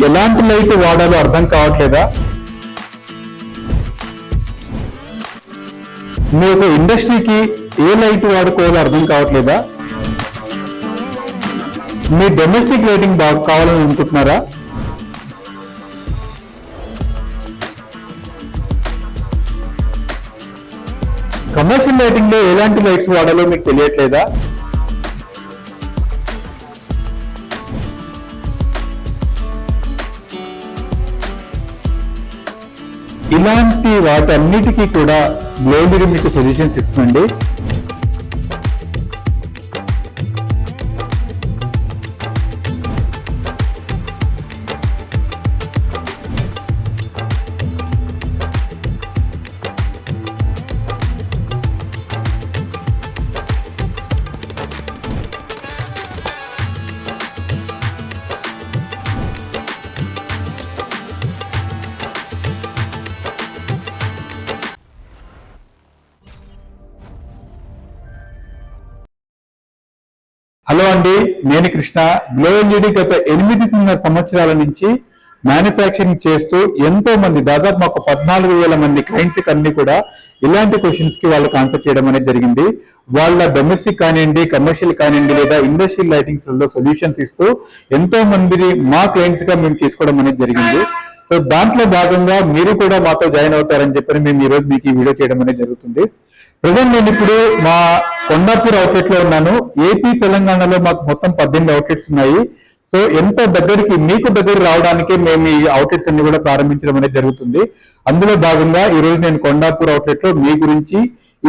ఎలాంటి లైట్ వాడాలో అర్థం కావట్లేదా? మీ యొక్క ఇండస్ట్రీకి ఏ లైట్ వాడుకోవాలో అర్థం కావట్లేదా? మీ డొమెస్టిక్ లైటింగ్ బాగా కావాలని అనుకుంటున్నారా? కమర్షియల్ లైటింగ్ లో ఎలాంటి లైట్స్ వాడాలో మీకు తెలియట్లేదా? ఇలాంటి వాటన్నిటికీ కూడా గ్లోబల్ మీకు సజెషన్స్ ఇస్తుందండి. హలో అండి, నేను కృష్ణ. గ్లో ఎల్ఈడి గత 8 సంవత్సరాల నుంచి మ్యానుఫ్యాక్చరింగ్ చేస్తూ ఎంతో మంది, దాదాపు మాకు 14,000 మంది క్లయింట్స్ అన్ని కూడా ఇలాంటి క్వశ్చన్స్ కి వాళ్ళకి ఆన్సర్ చేయడం అనేది జరిగింది. వాళ్ళ డొమెస్టిక్ కానివ్వండి, కమర్షియల్ కానివ్వండి, లేదా ఇండస్ట్రియల్ లైటింగ్స్ లో సొల్యూషన్స్ ఇస్తూ ఎంతో మందిని మా క్లయింట్స్ గా మేము తీసుకోవడం అనేది జరిగింది. సో దాంట్లో భాగంగా మీరు కూడా మాతో జాయిన్ అవుతారని చెప్పి మేము ఈ రోజు మీకు ఈ వీడియో చేయడం అనేది జరుగుతుంది. ప్రజెంట్ నేను ఇప్పుడు మా కొండాపూర్ అవుట్లెట్ లో ఉన్నాను. ఏపీ తెలంగాణలో మాకు మొత్తం 18 అవుట్లెట్స్ ఉన్నాయి. సో ఎంత దగ్గరికి మీకు దగ్గర రావడానికి మేము ఈ అవుట్లెట్స్ అన్ని కూడా ప్రారంభించడం అనేది జరుగుతుంది. అందులో భాగంగా ఈ రోజు నేను కొండాపూర్ అవుట్లెట్ లో మీ గురించి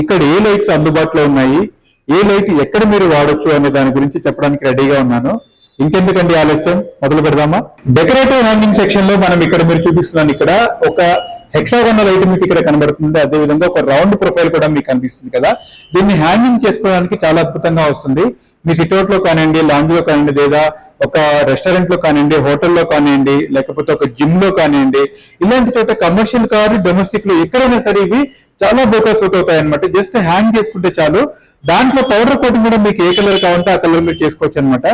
ఇక్కడ ఏ లైట్స్ అందుబాటులో ఉన్నాయి, ఏ లైట్ ఎక్కడ మీరు వాడొచ్చు అనే దాని గురించి చెప్పడానికి రెడీగా ఉన్నాను. ఇంకెందుకండి ఆలస్యం, మొదలు పెడదామా? డెకరేటివ్ హ్యాంగింగ్ సెక్షన్ లో మనం ఇక్కడ మీరు చూపిస్తున్నాను, ఇక్కడ ఒక హెక్సాగోనల్ లైట్ మీకు ఇక్కడ కనబడుతుంది. అదే విధంగా ఒక రౌండ్ ప్రొఫైల్ కూడా మీకు కనిపిస్తుంది కదా. దీన్ని హ్యాంగింగ్ చేసుకోవడానికి చాలా అద్భుతంగా వస్తుంది. మీ సిట్అవుట్ లో కానివ్వండి, లాంజ్ లో కానివ్వండి, లేదా ఒక రెస్టారెంట్ లో కానివ్వండి, హోటల్లో కానివ్వండి, లేకపోతే ఒక జిమ్ లో కానివ్వండి, ఇలాంటి చోట కమర్షియల్ కారు, డొమెస్టిక్ లో ఎక్కడైనా సరే ఇవి చాలా బాగా సూట్ అవుతాయి అనమాట. జస్ట్ హ్యాంగ్ చేసుకుంటే చాలు. దాంట్లో పౌడర్ కోటింగ్ కూడా మీకు ఏ కలర్ కావాలంటే ఆ కలర్ మీరు చేసుకోవచ్చు అనమాట.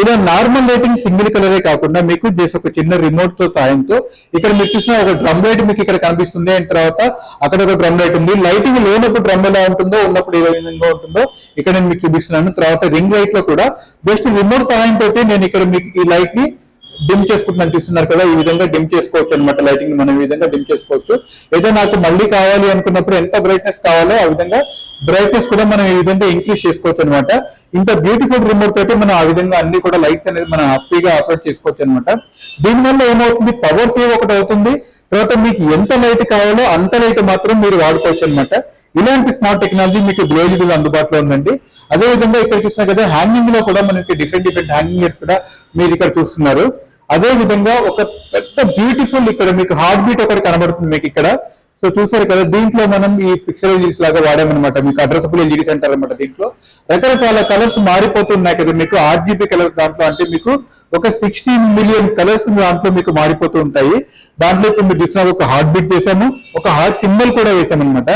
ఇలా నార్మల్ లైటింగ్ సింగిల్ కలరే కాకుండా మీకు జస్ట్ ఒక చిన్న రిమోట్ తో సాయంతో ఇక్కడ మీరు చూసిన ఒక డ్రమ్ లైట్ మీకు ఇక్కడ కనిపిస్తుంది. అండ్ తర్వాత అక్కడ ఒక డ్రమ్ లైట్ ఉంది. లైటింగ్ లేనప్పుడు డ్రమ్ ఎలా ఉంటుందో, ఉన్నప్పుడు ఏ విధంగా ఉంటుందో ఇక్కడ నేను మీకు చూపిస్తున్నాను. తర్వాత రింగ్ లైట్ లో కూడా జస్ట్ రిమోట్ సహాయంతో నేను ఇక్కడ మీకు ఈ లైట్ ని డిమ్ చేసుకుంటున్నాను, చూస్తున్నారు కదా. ఈ విధంగా డిమ్ చేసుకోవచ్చు అనమాట. లైటింగ్ మనం ఈ విధంగా డిమ్ చేసుకోవచ్చు. లేదా నాకు మళ్ళీ కావాలి అనుకున్నప్పుడు ఎంత బ్రైట్నెస్ కావాలో ఆ విధంగా బ్రైట్నెస్ కూడా మనం ఈ విధంగా ఇంక్రీజ్ చేసుకోవచ్చు అనమాట. ఇంత బ్యూటిఫుల్ రిమోట్ తోటి మనం ఆ విధంగా అన్ని కూడా లైట్స్ అనేది మనం హ్యాపీగా ఆపరేట్ చేసుకోవచ్చు అనమాట. దీనివల్ల ఏమవుతుంది, పవర్ సేవ్ ఒకటి అవుతుంది. తర్వాత మీకు ఎంత లైట్ కావాలో అంత లైట్ మాత్రం మీరు వాడుకోవచ్చు అనమాట. ఇలాంటి స్మార్ట్ టెక్నాలజీ మీకు గ్లో ఎల్ఈడీలో అందుబాటులో ఉందండి. అదే విధంగా ఇక్కడ చూస్తున్నారు కదా, హ్యాంగింగ్ లో కూడా మనకి డిఫరెంట్ హ్యాంగింగ్ కూడా మీరు ఇక్కడ చూస్తున్నారు. అదే విధంగా ఒక పెద్ద బ్యూటిఫుల్ ఇక్కడ మీకు హార్ట్ బీట్ ఒకటి కనబడుతుంది మీకు ఇక్కడ. సో చూసారు కదా, దీంట్లో మనం ఈ పిక్చర్ ఎల్ఈడీస్ లాగా వాడామన్నమాట. మీకు అడ్రసబుల్ ఎల్ఈడీస్ అంటారు అనమాట. దీంట్లో రకరకాల కలర్స్ మారిపోతున్నాయి కదా మీకు. RGB కలర్స్ దాంట్లో అంటే మీకు ఒక 16 మిలియన్ కలర్స్ దాంట్లో మీకు మారిపోతూ ఉంటాయి. దాంట్లో ఇప్పుడు మీరు చూసిన ఒక హార్ట్ బీట్ చేసాము, ఒక హార్ట్ సింబల్ కూడా వేసామన్నమాట.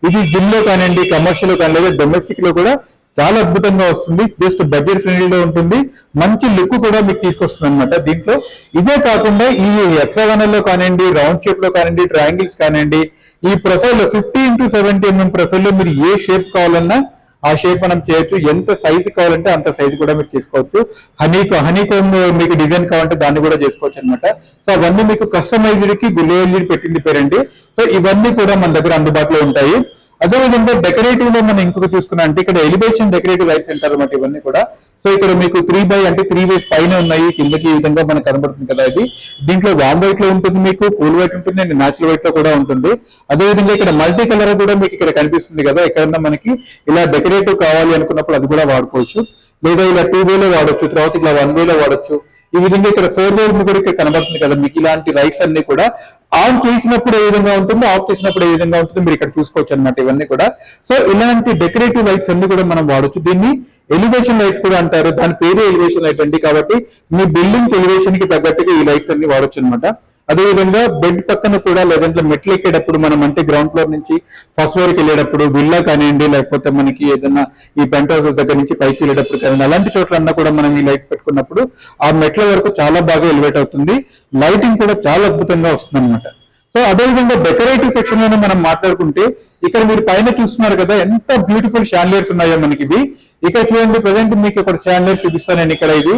ఇది జిమ్ లో కానివ్వండి, కమర్షియల్ లో కానీ, లేదా డొమెస్టిక్ లో కూడా చాలా అద్భుతంగా వస్తుంది. జస్ట్ బడ్జెట్ ఫ్రెండ్లీలో ఉంటుంది. మంచి లుక్ కూడా మీకు తీసుకొస్తుంది అనమాట. దీంట్లో ఇదే కాకుండా ఈ హెక్సాగోనల్ లో కానివ్వండి, రౌండ్ షేప్ లో కానివ్వండి, ట్రయాంగిల్స్ కానివ్వండి, ఈ ప్రొఫైల్ లో 50 x 70 mm ప్రొఫైల్ లో మీరు ఏ షేప్ కావాలన్నా ఆ షేప్ మనం చేయొచ్చు. ఎంత సైజు కావాలంటే అంత సైజు కూడా మీరు చేసుకోవచ్చు. హనీకోమ్ మీకు డిజైన్ కావాలంటే దాన్ని కూడా చేసుకోవచ్చు అనమాట. సో అవన్నీ మీకు కస్టమైజ్డ్ కి గ్లో ఎల్ఈడీ పెట్టింది పేరండి. సో ఇవన్నీ కూడా మన దగ్గర అందుబాటులో ఉంటాయి. అదేవిధంగా డెకరేటివ్ లో మనం ఇంకొక చూసుకున్నా అంటే ఇక్కడ ఎలివేషన్ డెకరేటివ్ లైట్స్ అంటారు అన్నమాట ఇవన్నీ కూడా. సో ఇక్కడ మీకు 3 వేస్ పైన ఉన్నాయి, కిందకి ఈ విధంగా మనకు కనబడుతుంది కదా. ఇది దీంట్లో వామ్ వైట్ లో ఉంటుంది, మీకు కూల్ వైట్ ఉంటుంది, అండ్ న్యాచురల్ వైట్ లో కూడా ఉంటుంది. అదేవిధంగా ఇక్కడ మల్టీ కలర్ కూడా మీకు ఇక్కడ కనిపిస్తుంది కదా. ఎక్కడన్నా మనకి ఇలా డెకరేటివ్ కావాలి అనుకున్నప్పుడు అది కూడా వాడుకోవచ్చు. లేదా ఇలా 2 వేలో వాడచ్చు, తర్వాత ఇలా 1 వేలో వాడచ్చు. ఈ విధంగా ఇక్కడ 4 వే కూడా ఇక్కడ కనబడుతుంది కదా మీకు. ఇలాంటి లైట్స్ అన్ని కూడా ఆన్ చేసినప్పుడు ఏ విధంగా ఉంటుంది, ఆఫ్ చేసినప్పుడు ఏ విధంగా ఉంటుంది మీరు ఇక్కడ చూసుకోవచ్చు అనమాట ఇవన్నీ కూడా. సో ఇలాంటి డెకరేటివ్ లైట్స్ అన్ని కూడా మనం వాడచ్చు. దీన్ని ఎలివేషన్ లైట్స్ కూడా అంటారు. దాని పేరు ఎలివేషన్ లైట్ అండి. కాబట్టి మీ బిల్డింగ్ ఎలివేషన్ కి తగ్గట్టుగా ఈ లైట్స్ అన్ని వాడచ్చు అనమాట. అదే విధంగా బెడ్ పక్కన కూడా లేదంటే మెట్లు ఎక్కేటప్పుడు మనం అంటే గ్రౌండ్ ఫ్లోర్ నుంచి ఫస్ట్ ఫ్లోర్కి వెళ్ళేటప్పుడు విల్లా కానివ్వండి, లేకపోతే మనకి ఏదైనా ఈ పెంట్ హౌస్ దగ్గర నుంచి పైకి వెళ్ళేటప్పుడు కానీ అలాంటి చోట్లన్నా కూడా మనం ఈ లైట్ పెట్టుకున్నప్పుడు ఆ మెట్ల వరకు చాలా బాగా ఎలివేట్ అవుతుంది. లైటింగ్ కూడా చాలా అద్భుతంగా వస్తుంది అనమాట. సో అదేవిధంగా డెకరేటివ్ సెక్షన్ లోనే మనం మాట్లాడుకుంటే ఇక్కడ మీరు పైన చూస్తున్నారు కదా ఎంత బ్యూటిఫుల్ షాండ్లియర్స్ ఉన్నాయో మనకి ఇవి. ఇక్కడ చూడండి, ప్రజెంట్ మీకు ఇక్కడ షాండ్లియర్ చూపిస్తాను నేను ఇక్కడ. ఇది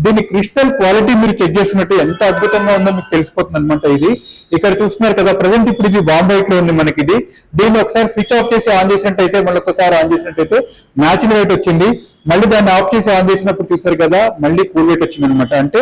దీని క్రిస్టల్ క్వాలిటీ మీరు చెక్ చేసినట్టు ఎంత అద్భుతంగా ఉందో మీకు తెలిసిపోతుంది అనమాట. ఇది ఇక్కడ చూస్తున్నారు కదా, ప్రజెంట్ ఇప్పుడు ఇది బాంబ్ వైట్ లో ఉంది మనకి. ఇది దీన్ని ఒకసారి స్విచ్ ఆఫ్ చేసి ఆన్ చేసినట్టయితే, మళ్ళీ ఒకసారి ఆన్ చేసినట్టయితే మ్యాచింగ్ లైట్ వచ్చింది. మళ్ళీ దాన్ని ఆఫ్ చేసి ఆన్ చేసినప్పుడు చూసారు కదా, మళ్ళీ కూల్ లైట్ వచ్చింది అనమాట. అంటే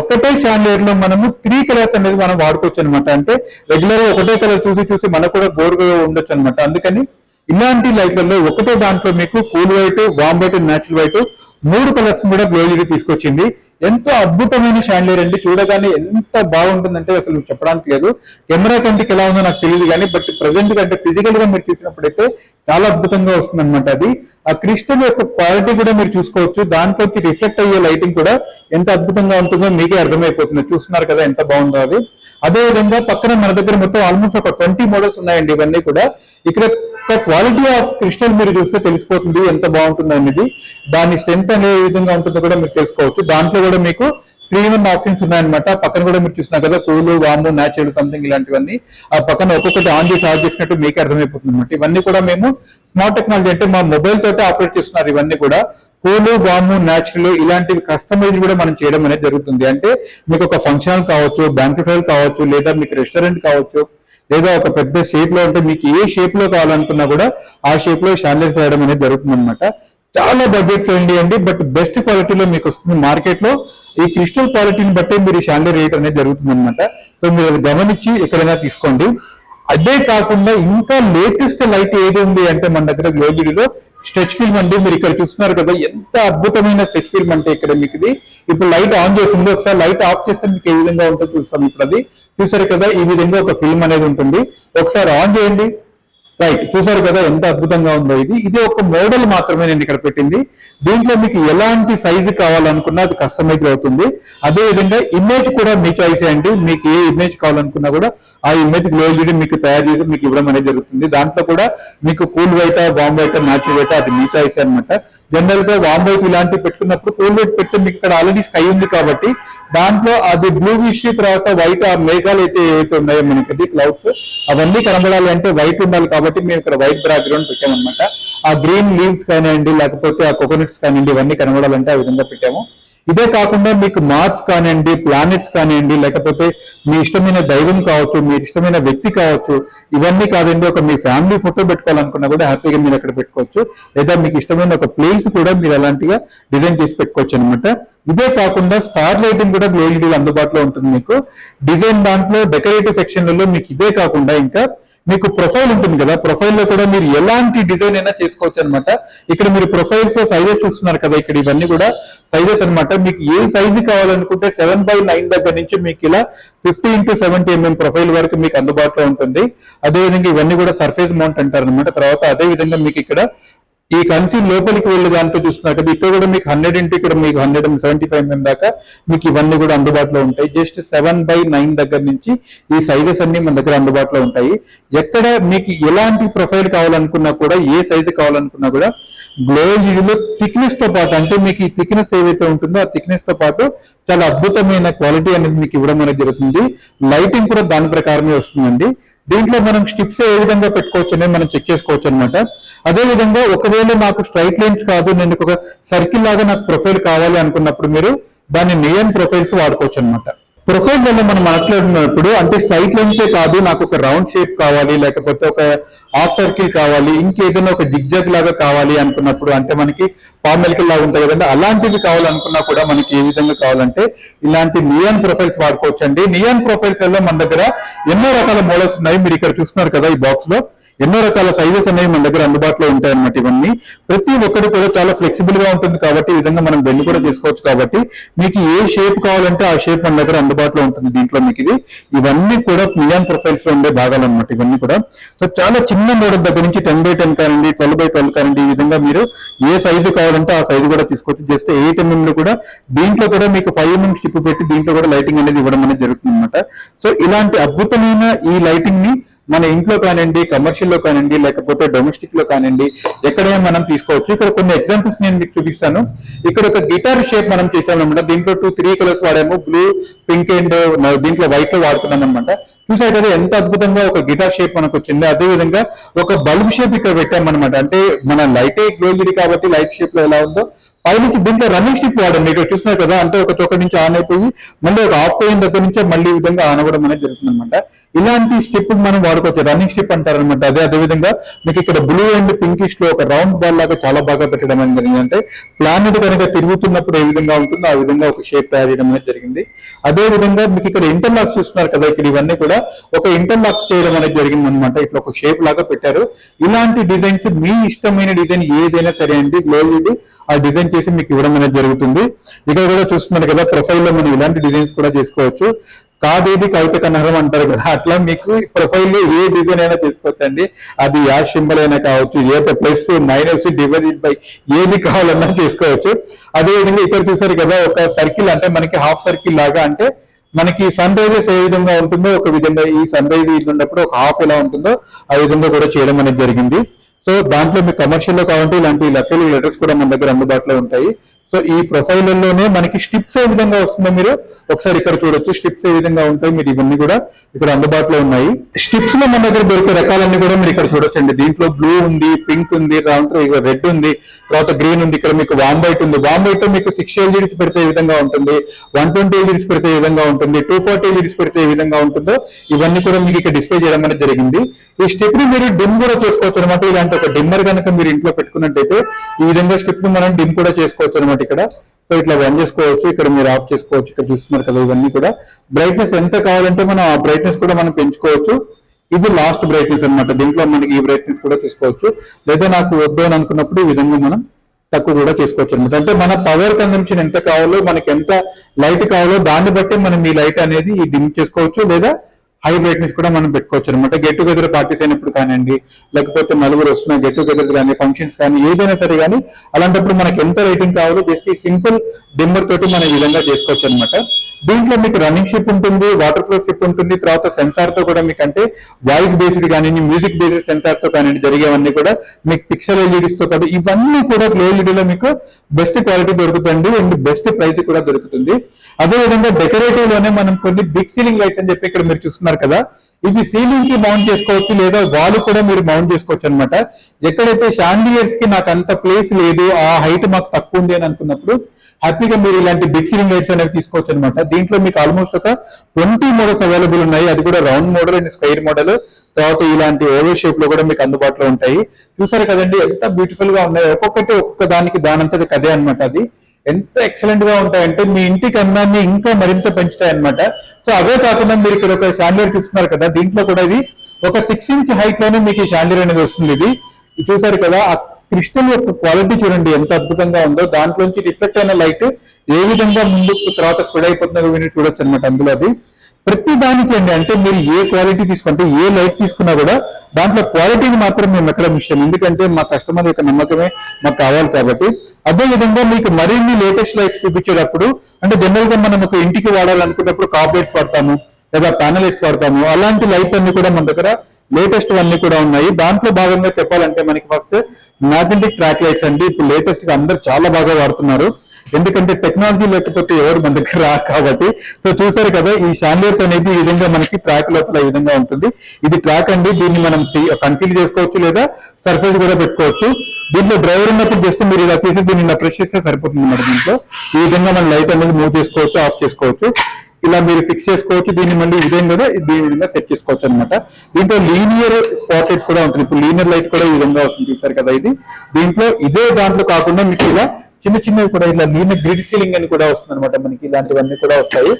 ఒకటే షాండ్లియర్ లో మనము 3 కలర్స్ అనేది మనం వాడుకోవచ్చు అనమాట. అంటే రెగ్యులర్ గా ఒకటే కలర్ చూసి మనకు కూడా బోర్గా ఉండొచ్చు అనమాట. అందుకని ఇలాంటి లైట్లలో ఒకటే దాంట్లో మీకు కూల్ వైట్, వామ్ వైట్, న్యాచురల్ వైట్ 3 కలర్స్ కూడా గ్లో ఎల్ఈడి తీసుకొచ్చింది. ఎంతో అద్భుతమైన షాండ్లియర్ అండి. చూడగానే ఎంత బాగుంటుందంటే అసలు చెప్పడానికి లేదు. కెమెరా కంటికి ఎలా ఉందో నాకు తెలియదు కానీ, బట్ ప్రెసెంట్ కంటే ఫిజికల్ గా మీరు చూసినప్పుడైతే చాలా అద్భుతంగా వస్తుంది అనమాట. అది ఆ క్రిస్టల్ యొక్క క్వాలిటీ కూడా మీరు చూసుకోవచ్చు. దాంట్లోకి రిఫ్లెక్ట్ అయ్యే లైటింగ్ కూడా ఎంత అద్భుతంగా ఉంటుందో మీకే అర్థమైపోతుంది. చూస్తున్నారు కదా ఎంత బాగుందో అది. అదే విధంగా పక్కన మన దగ్గర మొత్తం ఆల్మోస్ట్ ఒక 20 మోడల్స్ ఉన్నాయండి. ఇవన్నీ కూడా ఇక్కడ క్వాలిటీ ఆఫ్ క్రిస్టల్ మీరు చూస్తే తెలిసిపోతుంది ఎంత బాగుంటుంది అనేది. దాని స్ట్రెంత్ అనే విధంగా ఉంటుందో కూడా మీరు తెలుసుకోవచ్చు. దాంట్లో కూడా మీకు 3-in-1 ఆప్షన్స్ ఉన్నాయన్నమాట. పక్కన కూడా మీరు చూసినా కదా కూలు, వాము, న్యాచురల్ సంథింగ్ ఇలాంటివన్నీ ఆ పక్కన ఒక్కొక్కటి ఆన్ చేసి ఆఫ్ చేసినట్టు మీకు అర్థమైపోతుంది అనమాట. ఇవన్నీ కూడా మేము స్మార్ట్ టెక్నాలజీ అంటే మా మొబైల్ తోటే ఆపరేట్ చేస్తున్నారు. ఇవన్నీ కూడా కూలు, వాము, న్యాచురల్ ఇలాంటివి కస్టమైజ్ కూడా మనం చేయడం అనేది జరుగుతుంది. అంటే మీకు ఒక ఫంక్షన్ కావచ్చు, బ్యాంక్వెట్ హాల్ కావచ్చు, లేదా మీకు రెస్టారెంట్ కావచ్చు, లేదా ఒక పెద్ద షేప్ లో అంటే మీకు ఏ షేప్ లో కావాలనుకున్నా కూడా ఆ షేప్ లో షాండ్లియర్స్ వేయడం అనేది జరుగుతుంది అనమాట. చాలా బడ్జెట్ ఫ్రెండ్లీ అండి, బట్ బెస్ట్ క్వాలిటీలో మీకు వస్తుంది. మార్కెట్ లో ఈ క్రిస్టల్ క్వాలిటీని బట్టే మీరు షాండ్లియర్ రేట్ అనేది జరుగుతుంది అనమాట. సో మీరు అది గమనించి ఎక్కడైనా తీసుకోండి. అదే కాకుండా ఇంకా లేటెస్ట్ లైట్ ఏది ఉంది అంటే మన దగ్గర గ్లో ఎల్ఈడిలో స్ట్రెచ్ ఫిల్మ్ అండి. మీరు ఇక్కడ చూస్తున్నారు కదా ఎంత అద్భుతమైన స్ట్రెచ్ ఫిల్మ్ అంటే ఇక్కడ మీకు ఇది ఇప్పుడు లైట్ ఆన్ చేస్తుంది. ఒకసారి లైట్ ఆఫ్ చేస్తే మీకు ఏ విధంగా ఉంటుందో చూస్తాం. ఇప్పుడు అది చూసారు కదా, ఈ విధంగా ఒక ఫిల్మ్ అనేది ఉంటుంది. ఒకసారి ఆన్ చేయండి. రైట్, చూసారు కదా ఎంత అద్భుతంగా ఉందో. ఇది ఒక మోడల్ మాత్రమే నేను ఇక్కడ పెట్టింది. దీంట్లో మీకు ఎలాంటి సైజు కావాలనుకున్నా అది కస్టమైజ్ అవుతుంది. అదే విధంగా ఇమేజ్ కూడా మీ చాయిస్ అండి. మీకు ఏ ఇమేజ్ కావాలనుకున్నా కూడా ఆ ఇమేజ్ గ్లో ఎల్ఈడి మీకు తయారు చేసి మీకు ఇవ్వడం అనేది జరుగుతుంది. దాంట్లో కూడా మీకు కూల్ వైట్, వామ్ వైట్, న్యాచురల్ వైట్ అది మీ చాయిస్ అనమాట. జనరల్ గా వామ్ వైట్ ఇలాంటివి పెట్టుకున్నప్పుడు కూల్ వైట్ పెడితే మీకు ఇక్కడ ఆల్రెడీ స్కై ఉంది కాబట్టి దాంట్లో అది బ్లూ విష్ తర్వాత వైట్ ఆ మేఘాలు అయితే ఏవైతే ఉన్నాయో మనకి క్లౌడ్స్ అవన్నీ కనబడాలి అంటే వైట్ ఉండాలి కాబట్టి మేము ఇక్కడ వైట్ బ్యాక్గ్రౌండ్ పెట్టామన్నమాట. ఆ గ్రీన్ లీవ్స్ కానివ్వండి, లేకపోతే ఆ కోకోనట్స్ కానివ్వండి, ఇవన్నీ కనబడాలంటే ఆ విధంగా పెట్టాము. ఇదే కాకుండా మీకు మార్స్ కానివ్వండి, ప్లానెట్స్ కానివ్వండి, లేకపోతే మీ ఇష్టమైన దైవం కావచ్చు, మీ ఇష్టమైన వ్యక్తి కావచ్చు, ఇవన్నీ కాదండి ఒక మీ ఫ్యామిలీ ఫోటో పెట్టుకోవాలనుకున్నా కూడా హ్యాపీగా మీరు అక్కడ పెట్టుకోవచ్చు. లేదా మీకు ఇష్టమైన ఒక ప్లేస్ కూడా మీరు అలాంటిగా డిజైన్ చేసి పెట్టుకోవచ్చు అనమాట. ఇదే కాకుండా స్టార్ లైటింగ్ కూడా గ్లో ఎల్ఈడి అందుబాటులో ఉంటుంది మీకు. డిజైన్ దాంట్లో డెకరేటివ్ సెక్షన్లలో మీకు ఇదే కాకుండా ఇంకా మీకు ప్రొఫైల్ ఉంటుంది కదా, ప్రొఫైల్ లో కూడా మీరు ఎలాంటి డిజైన్ అయినా చేసుకోవచ్చు అనమాట. ఇక్కడ మీరు ప్రొఫైల్స్ సైజెస్ చూస్తున్నారు కదా, ఇక్కడ ఇవన్నీ కూడా సైజెస్ అనమాట. మీకు ఏ సైజు కావాలనుకుంటే 7/9 దగ్గర నుంచి మీకు ఇలా 50x70 mm ప్రొఫైల్ వరకు మీకు అందుబాటులో ఉంటుంది. అదేవిధంగా ఇవన్నీ కూడా సర్ఫేస్ మౌంట్ అంటారు అనమాట. తర్వాత అదే విధంగా మీకు ఇక్కడ ఈ కన్సీల్ లోపలికి వెళ్ళే దాంట్లో చూస్తున్నారు కదా, ఇక్కడ కూడా మీకు 100 ఇక్కడ మీకు 175 mm దాకా మీకు ఇవన్నీ కూడా అందుబాటులో ఉంటాయి. జస్ట్ 7/9 దగ్గర నుంచి ఈ సైజెస్ అన్ని మన దగ్గర అందుబాటులో ఉంటాయి. ఎక్కడ మీకు ఎలాంటి ప్రొఫైల్ కావాలనుకున్నా కూడా, ఏ సైజు కావాలనుకున్నా కూడా గ్లో ఎల్ఈడిలో థిక్నెస్ తో పాటు అంటే మీకు ఈ థిక్నెస్ ఏదైతే ఉంటుందో ఆ థిక్నెస్ తో పాటు చాలా అద్భుతమైన క్వాలిటీ అనేది మీకు ఇవ్వడం అనేది జరుగుతుంది. లైటింగ్ కూడా దాని ప్రకారమే వస్తుందండి. దీంట్లో మనం స్టిప్స్ ఏ విధంగా పెట్టుకోవచ్చు అనేది మనం చెక్ చేసుకోవచ్చు అనమాట. అదే విధంగా ఒకవేళ నాకు స్ట్రైట్ లైన్స్ కాదు, నేను ఒక సర్కిల్ లాగా నాకు ప్రొఫైల్ కావాలి అనుకున్నప్పుడు మీరు దాన్ని నియన్ ప్రొఫైల్స్ వాడుకోవచ్చు అనమాట. ప్రొఫైల్ వల్ల మనం మాట్లాడినప్పుడు అంటే స్ట్రైట్ లైన్సే కాదు, నాకు ఒక రౌండ్ షేప్ కావాలి, లేకపోతే ఒక హాఫ్ సర్కిల్ కావాలి, ఇంకేదైనా ఒక జిగ్జాగ్ లాగా కావాలి అనుకున్నప్పుడు, అంటే మనకి పామెలికల్ లాగా ఉంటాయి కదండి, అలాంటివి కావాలనుకున్నా కూడా మనకి ఏ విధంగా కావాలంటే ఇలాంటి నియాన్ ప్రొఫైల్స్ వాడుకోవచ్చు అండి. నియాన్ ప్రొఫైల్స్ వల్ల మన దగ్గర ఎన్నో రకాల మోడల్స్ ఉన్నాయి. మీరు ఇక్కడ చూస్తున్నారు కదా ఈ బాక్స్ లో ఎన్నో రకాల సైజెస్ అనేవి మన దగ్గర అందుబాటులో ఉంటాయి అన్నమాట. ఇవన్నీ ప్రతి ఒక్కటి కూడా చాలా ఫ్లెక్సిబుల్ గా ఉంటుంది కాబట్టి ఈ విధంగా మనం బెండ్ కూడా చేసుకోవచ్చు. కాబట్టి మీకు ఏ షేప్ కావాలంటే ఆ షేప్ మన దగ్గర అందుబాటులో ఉంటుంది. దీంట్లో మీకు ఇవన్నీ కూడా నియాన్ ప్రొఫైల్స్ లో ఉండే భాగాలు అనమాట ఇవన్నీ కూడా. సో చాలా చిన్న మోడల్ దగ్గర నుంచి 10x10 కానివ్వండి, 12x12 కానివ్వండి, ఈ విధంగా మీరు ఏ సైజు కావాలంటే ఆ సైజు కూడా తీసుకోవచ్చు. జస్ట్ 8 mm లో కూడా దీంట్లో కూడా మీకు 5 mm స్టిప్ పెట్టి దీంట్లో కూడా లైటింగ్ అనేది ఇవ్వడం అనేది జరుగుతుంది అనమాట. సో ఇలాంటి అద్భుతమైన ఈ లైటింగ్ ని మన ఇంట్లో కానివ్వండి, కమర్షియల్ లో కానివ్వండి, లేకపోతే డొమెస్టిక్ లో కానివ్వండి, ఎక్కడైనా మనం తీసుకోవచ్చు. ఇక్కడ కొన్ని ఎగ్జాంపుల్స్ నేను మీకు చూపిస్తాను. ఇక్కడ ఒక గిటార్ షేప్ మనం చేసామన్నమాట. దీంట్లో 3 కలర్స్ వాడాము, బ్లూ, పింక్ అండ్ దీంట్లో వైట్ లో వాడుతున్నాం అనమాట. చూసారు కదా ఎంత అద్భుతంగా ఒక గిటార్ షేప్ మనకు వచ్చింది. అదే విధంగా ఒక బల్బ్ షేప్ ఇక్కడ పెట్టామన్నమాట. అంటే మన లైటే గ్లో ఇది కాబట్టి లైట్ షేప్ లో ఎలా ఉందో పైనుంచి దీంట్లో రన్నింగ్ స్టిప్ వాడండి. ఇక్కడ చూస్తున్నారు కదా, అంటే ఒక చోక నుంచి ఆన్ అయిపోయి మళ్ళీ ఒక ఆఫ్ అయిన దగ్గర నుంచి మళ్ళీ ఈ విధంగా ఆన్ అవ్వడం అనేది జరుగుతుంది అనమాట. ఇలాంటి స్టెప్ మనం వాడుకోవచ్చు, రన్నింగ్ స్టిప్ అంటారనమాట. అదే విధంగా మీకు ఇక్కడ బ్లూ అండ్ పింకిష్ లో ఒక రౌండ్ బాల్ లాగా చాలా బాగా పెట్టడం అనేది జరిగింది. అంటే ప్లానెట్ కనుక తిరుగుతున్నప్పుడు ఏ విధంగా ఉంటుందో ఆ విధంగా ఒక షేప్ తయారు చేయడం అనేది జరిగింది. అదే విధంగా మీకు ఇక్కడ ఇంటర్లాక్స్ చూస్తున్నారు కదా, ఇక్కడ ఇవన్నీ కూడా ఒక ఇంటర్లాక్స్ చేయడం అనేది జరిగింది అనమాట. ఇట్లా ఒక షేప్ లాగా పెట్టారు. ఇలాంటి డిజైన్స్ మీ ఇష్టమైన డిజైన్ ఏదైనా సరే అండి, గ్లోయిడ్ ఆ డిజైన్ చేసి మీకు ఇవ్వడం అనేది జరుగుతుంది. ఇక్కడ కూడా చూస్తున్నారు కదా, ప్రొఫైల్ లో మనం ఇలాంటి డిజైన్స్ కూడా చేసుకోవచ్చు. కాదేది కవిత కనహరం అంటారు కదా, అట్లా మీకు ప్రొఫైల్ లో ఏ డిజైన్ అయినా చేసుకోవచ్చు అండి. అది యా సింబల్ అయినా కావచ్చు, ఏ ప్లస్ మైనస్ డివైడెడ్ బై ఏది కావాలన్నా చేసుకోవచ్చు. అదే విధంగా ఇక్కడ చూసారు కదా, ఒక సర్కిల్ అంటే మనకి హాఫ్ సర్కిల్ లాగా, అంటే మనకి సన్ రైజెస్ ఏ విధంగా ఉంటుందో ఒక విధంగా ఈ సన్ రైజ్ ఉన్నప్పుడు ఒక హాఫ్ ఎలా ఉంటుందో ఆ విధంగా కూడా చేయడం అనేది జరిగింది. సో దాంట్లో మీకు కమర్షియల్ లో కావాలంటే ఇలాంటి లెటర్స్ కూడా మన దగ్గర అందుబాటులో ఉంటాయి. సో ఈ ప్రొఫైల్లోనే మనకి స్ట్రిప్స్ ఏ విధంగా వస్తుందో మీరు ఒకసారి ఇక్కడ చూడొచ్చు. స్ట్రిప్స్ ఏ విధంగా ఉంటాయి, మీరు ఇవన్నీ కూడా ఇక్కడ అందుబాటులో ఉన్నాయి. స్ట్రిప్స్ లో మన దగ్గర దొరికే రకాలన్నీ కూడా మీరు ఇక్కడ చూడొచ్చండి. దీంట్లో బ్లూ ఉంది, పింక్ ఉంది, రెడ్ ఉంది, తర్వాత గ్రీన్ ఉంది. ఇక్కడ మీకు వామ్ వైట్ ఉంది. వామ్ వైట్ మీకు 60 LEDs పెడితే ఈ విధంగా ఉంటుంది, 120 LEDs పెడితే ఈ విధంగా ఉంటుంది, 240 LEDs పెడితే ఈ విధంగా ఉంటుందో ఇవన్నీ కూడా మీకు ఇక్కడ డిస్ప్లే చేయడం అనేది జరిగింది. ఈ స్ట్రిప్ ని మీరు డిమ్ కూడా చేసుకోవచ్చు అనమాట. ఇలాంటి ఒక డిమ్మర్ కనుక మీరు ఇంట్లో పెట్టుకున్నట్టయితే ఈ విధంగా స్ట్రిప్ ని మనం డిమ్ కూడా చేసుకోవచ్చు అనమాట ఇక్కడ. సో ఇట్లా రన్ చేసుకోవచ్చు, ఇక్కడ మీరు ఆఫ్ చేసుకోవచ్చు. ఇక్కడ చూస్తున్నారు కదా, ఇవన్నీ కూడా బ్రైట్నెస్ ఎంత కావాలంటే మనం ఆ బ్రైట్నెస్ కూడా మనం పెంచుకోవచ్చు. ఇది లాస్ట్ బ్రైట్నెస్ అనమాట. దీంట్లో మనకి ఈ బ్రైట్నెస్ కూడా తీసుకోవచ్చు, లేదా నాకు వద్దు అని అనుకున్నప్పుడు ఈ విధంగా మనం తక్కువ కూడా చేసుకోవచ్చు అనమాట. అంటే మన పవర్ కన్సంప్షన్ ఎంత కావాలో, మనకి ఎంత లైట్ కావాలో దాన్ని బట్టి మనం ఈ లైట్ అనేది డిమ్ చేసుకోవచ్చు, లేదా హై బ్రైట్నెస్ కూడా మనం పెట్టుకోవచ్చు అనమాట. గెట్ టుగెదర్ పార్టీస్ అయినప్పుడు కానివ్వండి, లేకపోతే నలుగురు వస్తున్న గెట్ టుగెదర్ కానీ, ఫంక్షన్స్ కానీ, ఏదైనా సరే కానీ అలాంటప్పుడు మనకి ఎంత రేటింగ్ కావాలో జస్ట్ ఈ సింపుల్ డిమ్మర్ తోటి మనం ఈ విధంగా చేసుకోవచ్చు అనమాట. దీంట్లో మీకు రన్నింగ్ స్ట్రిప్ ఉంటుంది, వాటర్ ఫ్లో స్ట్రిప్ ఉంటుంది, తర్వాత సెన్సార్ తో కూడా మీకు అంటే వాయిస్ బేస్డ్ కానీ, మ్యూజిక్ బేస్డ్ సెన్సార్ తో కానీ జరిగేవన్నీ కూడా మీకు పిక్సెల్ ఎల్ఈడీస్ తో కాదు, ఇవన్నీ కూడా గ్లో ఎల్ఈడీలో మీకు బెస్ట్ క్వాలిటీ దొరుకుతుంది అండ్ బెస్ట్ ప్రైస్ కూడా దొరుకుతుంది. అదేవిధంగా డెకరేటివ్ లోనే మనం కొన్ని బిగ్ సీలింగ్ లైట్స్ అని చెప్పి ఇక్కడ మీరు చూస్తున్నారు కదా, ఇది సీలింగ్ కి మౌంట్ చేసుకోవచ్చు, లేదా వాల్ కూడా మీరు మౌంట్ చేసుకోవచ్చు అనమాట. ఎక్కడైతే షాండిలియర్స్ కి నాకు అంత ప్లేస్ లేదు, ఆ హైట్ మాకు తక్కువ ఉంది అని అనుకున్నప్పుడు హ్యాపీగా మీరు ఇలాంటి బిగ్ సీలింగ్ లైట్స్ అనేవి తీసుకోవచ్చు అనమాట. దీంట్లో మీకు ఆల్మోస్ట్ ఒక 20 మోడల్స్ అవైలబుల్ ఉన్నాయి. అది కూడా round model and square model, తర్వాత ఇలాంటి ఓవల్ షేప్ లో కూడా మీకు అందుబాటులో ఉంటాయి. చూసారు కదండి ఎంత బ్యూటిఫుల్ గా ఉన్నాయి. ఒక్కొక్క దానికి దానంతటి కదే అనమాట. అది ఎంత ఎక్సలెంట్ గా ఉంటాయంటే మీ ఇంటికి అందాన్ని ఇంకా మరింత పెంచుతాయి అనమాట. సో అవే కాకుండా మీరు ఇక్కడ ఒక షాండిలియర్ చూస్తున్నారు కదా, దీంట్లో కూడా ఇది ఒక 6 inch హైట్ లోనే మీకు ఈ షాండిలియర్ అనేది వస్తుంది. ఇది చూసారు కదా, ఆ క్రిస్టల్ యొక్క క్వాలిటీ చూడండి ఎంత అద్భుతంగా ఉందో. దాంట్లోంచి రిఫ్లెక్ట్ అయిన లైట్ ఏ విధంగా ముందుకు తర్వాత స్ప్రెడ్ అయిపోతుందో మీరు చూడొచ్చు అనమాట. అందులో అది ప్రతి దానికి అండి, అంటే మీరు ఏ క్వాలిటీ తీసుకుంటే ఏ లైట్ తీసుకున్నా కూడా దాంట్లో క్వాలిటీని మాత్రం మేము ఎక్కడ మిస్ చేయం, ఎందుకంటే మా కస్టమర్ యొక్క నమ్మకమే మాకు కావాలి కాబట్టి. అదే విధంగా మీకు మరిన్ని లేటెస్ట్ లైట్స్ చూపించేటప్పుడు, అంటే జనరల్ గా మనం ఒక ఇంటికి వాడాలనుకున్నప్పుడు కాప్ లైట్స్ వాడతాము, లేదా ప్యానల్ లైట్స్ వాడతాము. అలాంటి లైట్స్ అన్ని కూడా మన దగ్గర లేటెస్ట్ అన్ని కూడా ఉన్నాయి. దాంట్లో భాగంగా చెప్పాలంటే మనకి ఫస్ట్ మ్యాగ్నెటిక్ ట్రాక్ లైట్స్ అండి. ఇప్పుడు లేటెస్ట్ గా అందరు చాలా బాగా వాడుతున్నారు, ఎందుకంటే టెక్నాలజీ లేకపోతే ఎవరు మన దగ్గర రా కాబట్టి. సో చూసారు కదా, ఈ షాండిలియర్ అనేది ఈ విధంగా మనకి ట్రాక్ లోపల ఈ విధంగా ఉంటుంది. ఇది ట్రాక్ అండి, దీన్ని మనం కన్సీల్ చేసుకోవచ్చు, లేదా సర్ఫేస్ కూడా పెట్టుకోవచ్చు. దీంట్లో డ్రైవర్ ఉన్నప్పుడు జస్ట్ మీరు ఇలా తీసి దీన్ని ఇలా ప్రెస్ చేస్తే సరిపోతుంది అన్నమాట. దీంట్లో ఈ విధంగా మనం లైట్ అనేది మూవ్ చేసుకోవచ్చు, ఆఫ్ చేసుకోవచ్చు, ఇలా మీరు ఫిక్స్ చేసుకోవచ్చు. దీన్ని మళ్ళీ విధంగా దీని విధంగా సెట్ చేసుకోవచ్చు అనమాట. దీంట్లో లీనియర్ స్పాట్ లైట్ కూడా ఉంటుంది. ఇప్పుడు లీనియర్ లైట్ కూడా ఈ విధంగా వస్తుంది, చూస్తారు కదా. ఇది దీంట్లో ఇదే దాంట్లో కాకుండా మీకు ఇలా చిన్నవి కూడా ఇలా లీనియర్ గ్రిడ్ సీలింగ్ అని కూడా వస్తుంది అనమాట. మనకి ఇలాంటివన్నీ కూడా వస్తాయి.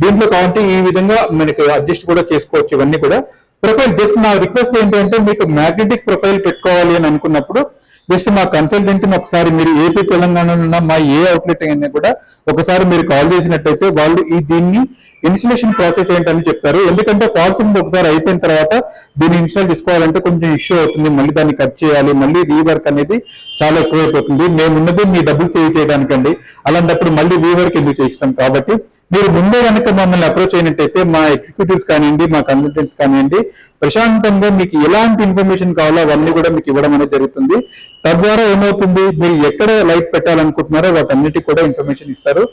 దీంట్లో కాబట్టి ఈ విధంగా మనకి అడ్జస్ట్ కూడా చేసుకోవచ్చు ఇవన్నీ కూడా. ప్రొఫైల్ జస్ట్ నా రిక్వెస్ట్ ఏంటంటే మీకు మ్యాగ్నెటిక్ ప్రొఫైల్ పెట్టుకోవాలి అని అనుకున్నప్పుడు జస్ట్ మా కన్సల్టెంట్ ని ఒకసారి మీరు ఏపీ తెలంగాణలో ఉన్న మా ఏ అవుట్లెట్ అయినా కూడా ఒకసారి మీరు కాల్ చేసినట్టయితే వాళ్ళు దీన్ని ఇన్స్టలేషన్ ప్రాసెస్ ఏంటని చెప్తారు. ఎందుకంటే ఫాల్సింగ్ ఒకసారి అయిపోయిన తర్వాత దీన్ని ఇన్స్టాల్ చేసుకోవాలంటే కొంచెం ఇష్యూ అవుతుంది, మళ్ళీ దాన్ని కట్ చేయాలి, మళ్ళీ రీవర్క్ అనేది చాలా ఎక్కువైపోతుంది. మేము ఉన్నది మీ డబ్బులు సేవ్ చేయడానికండి, అలాంటప్పుడు మళ్ళీ రీవర్క్ ఎందుకు చేస్తాం. కాబట్టి మీరు ముందే కనుక మమ్మల్ని అప్రోచ్ అయినట్టయితే మా ఎగ్జిక్యూటివ్స్ కానివ్వండి, మా కన్సల్టెంట్స్ కానివ్వండి, ప్రశాంతంగా మీకు ఎలాంటి ఇన్ఫర్మేషన్ కావాలో అవన్నీ కూడా మీకు ఇవ్వడం అనేది జరుగుతుంది. తద్వారా ఏమవుతుంది, మీరు ఎక్కడ లైట్ పెట్టాలనుకుంటున్నారో వాటన్నిటికి కూడా ఇన్ఫర్మేషన్ ఇస్తారు.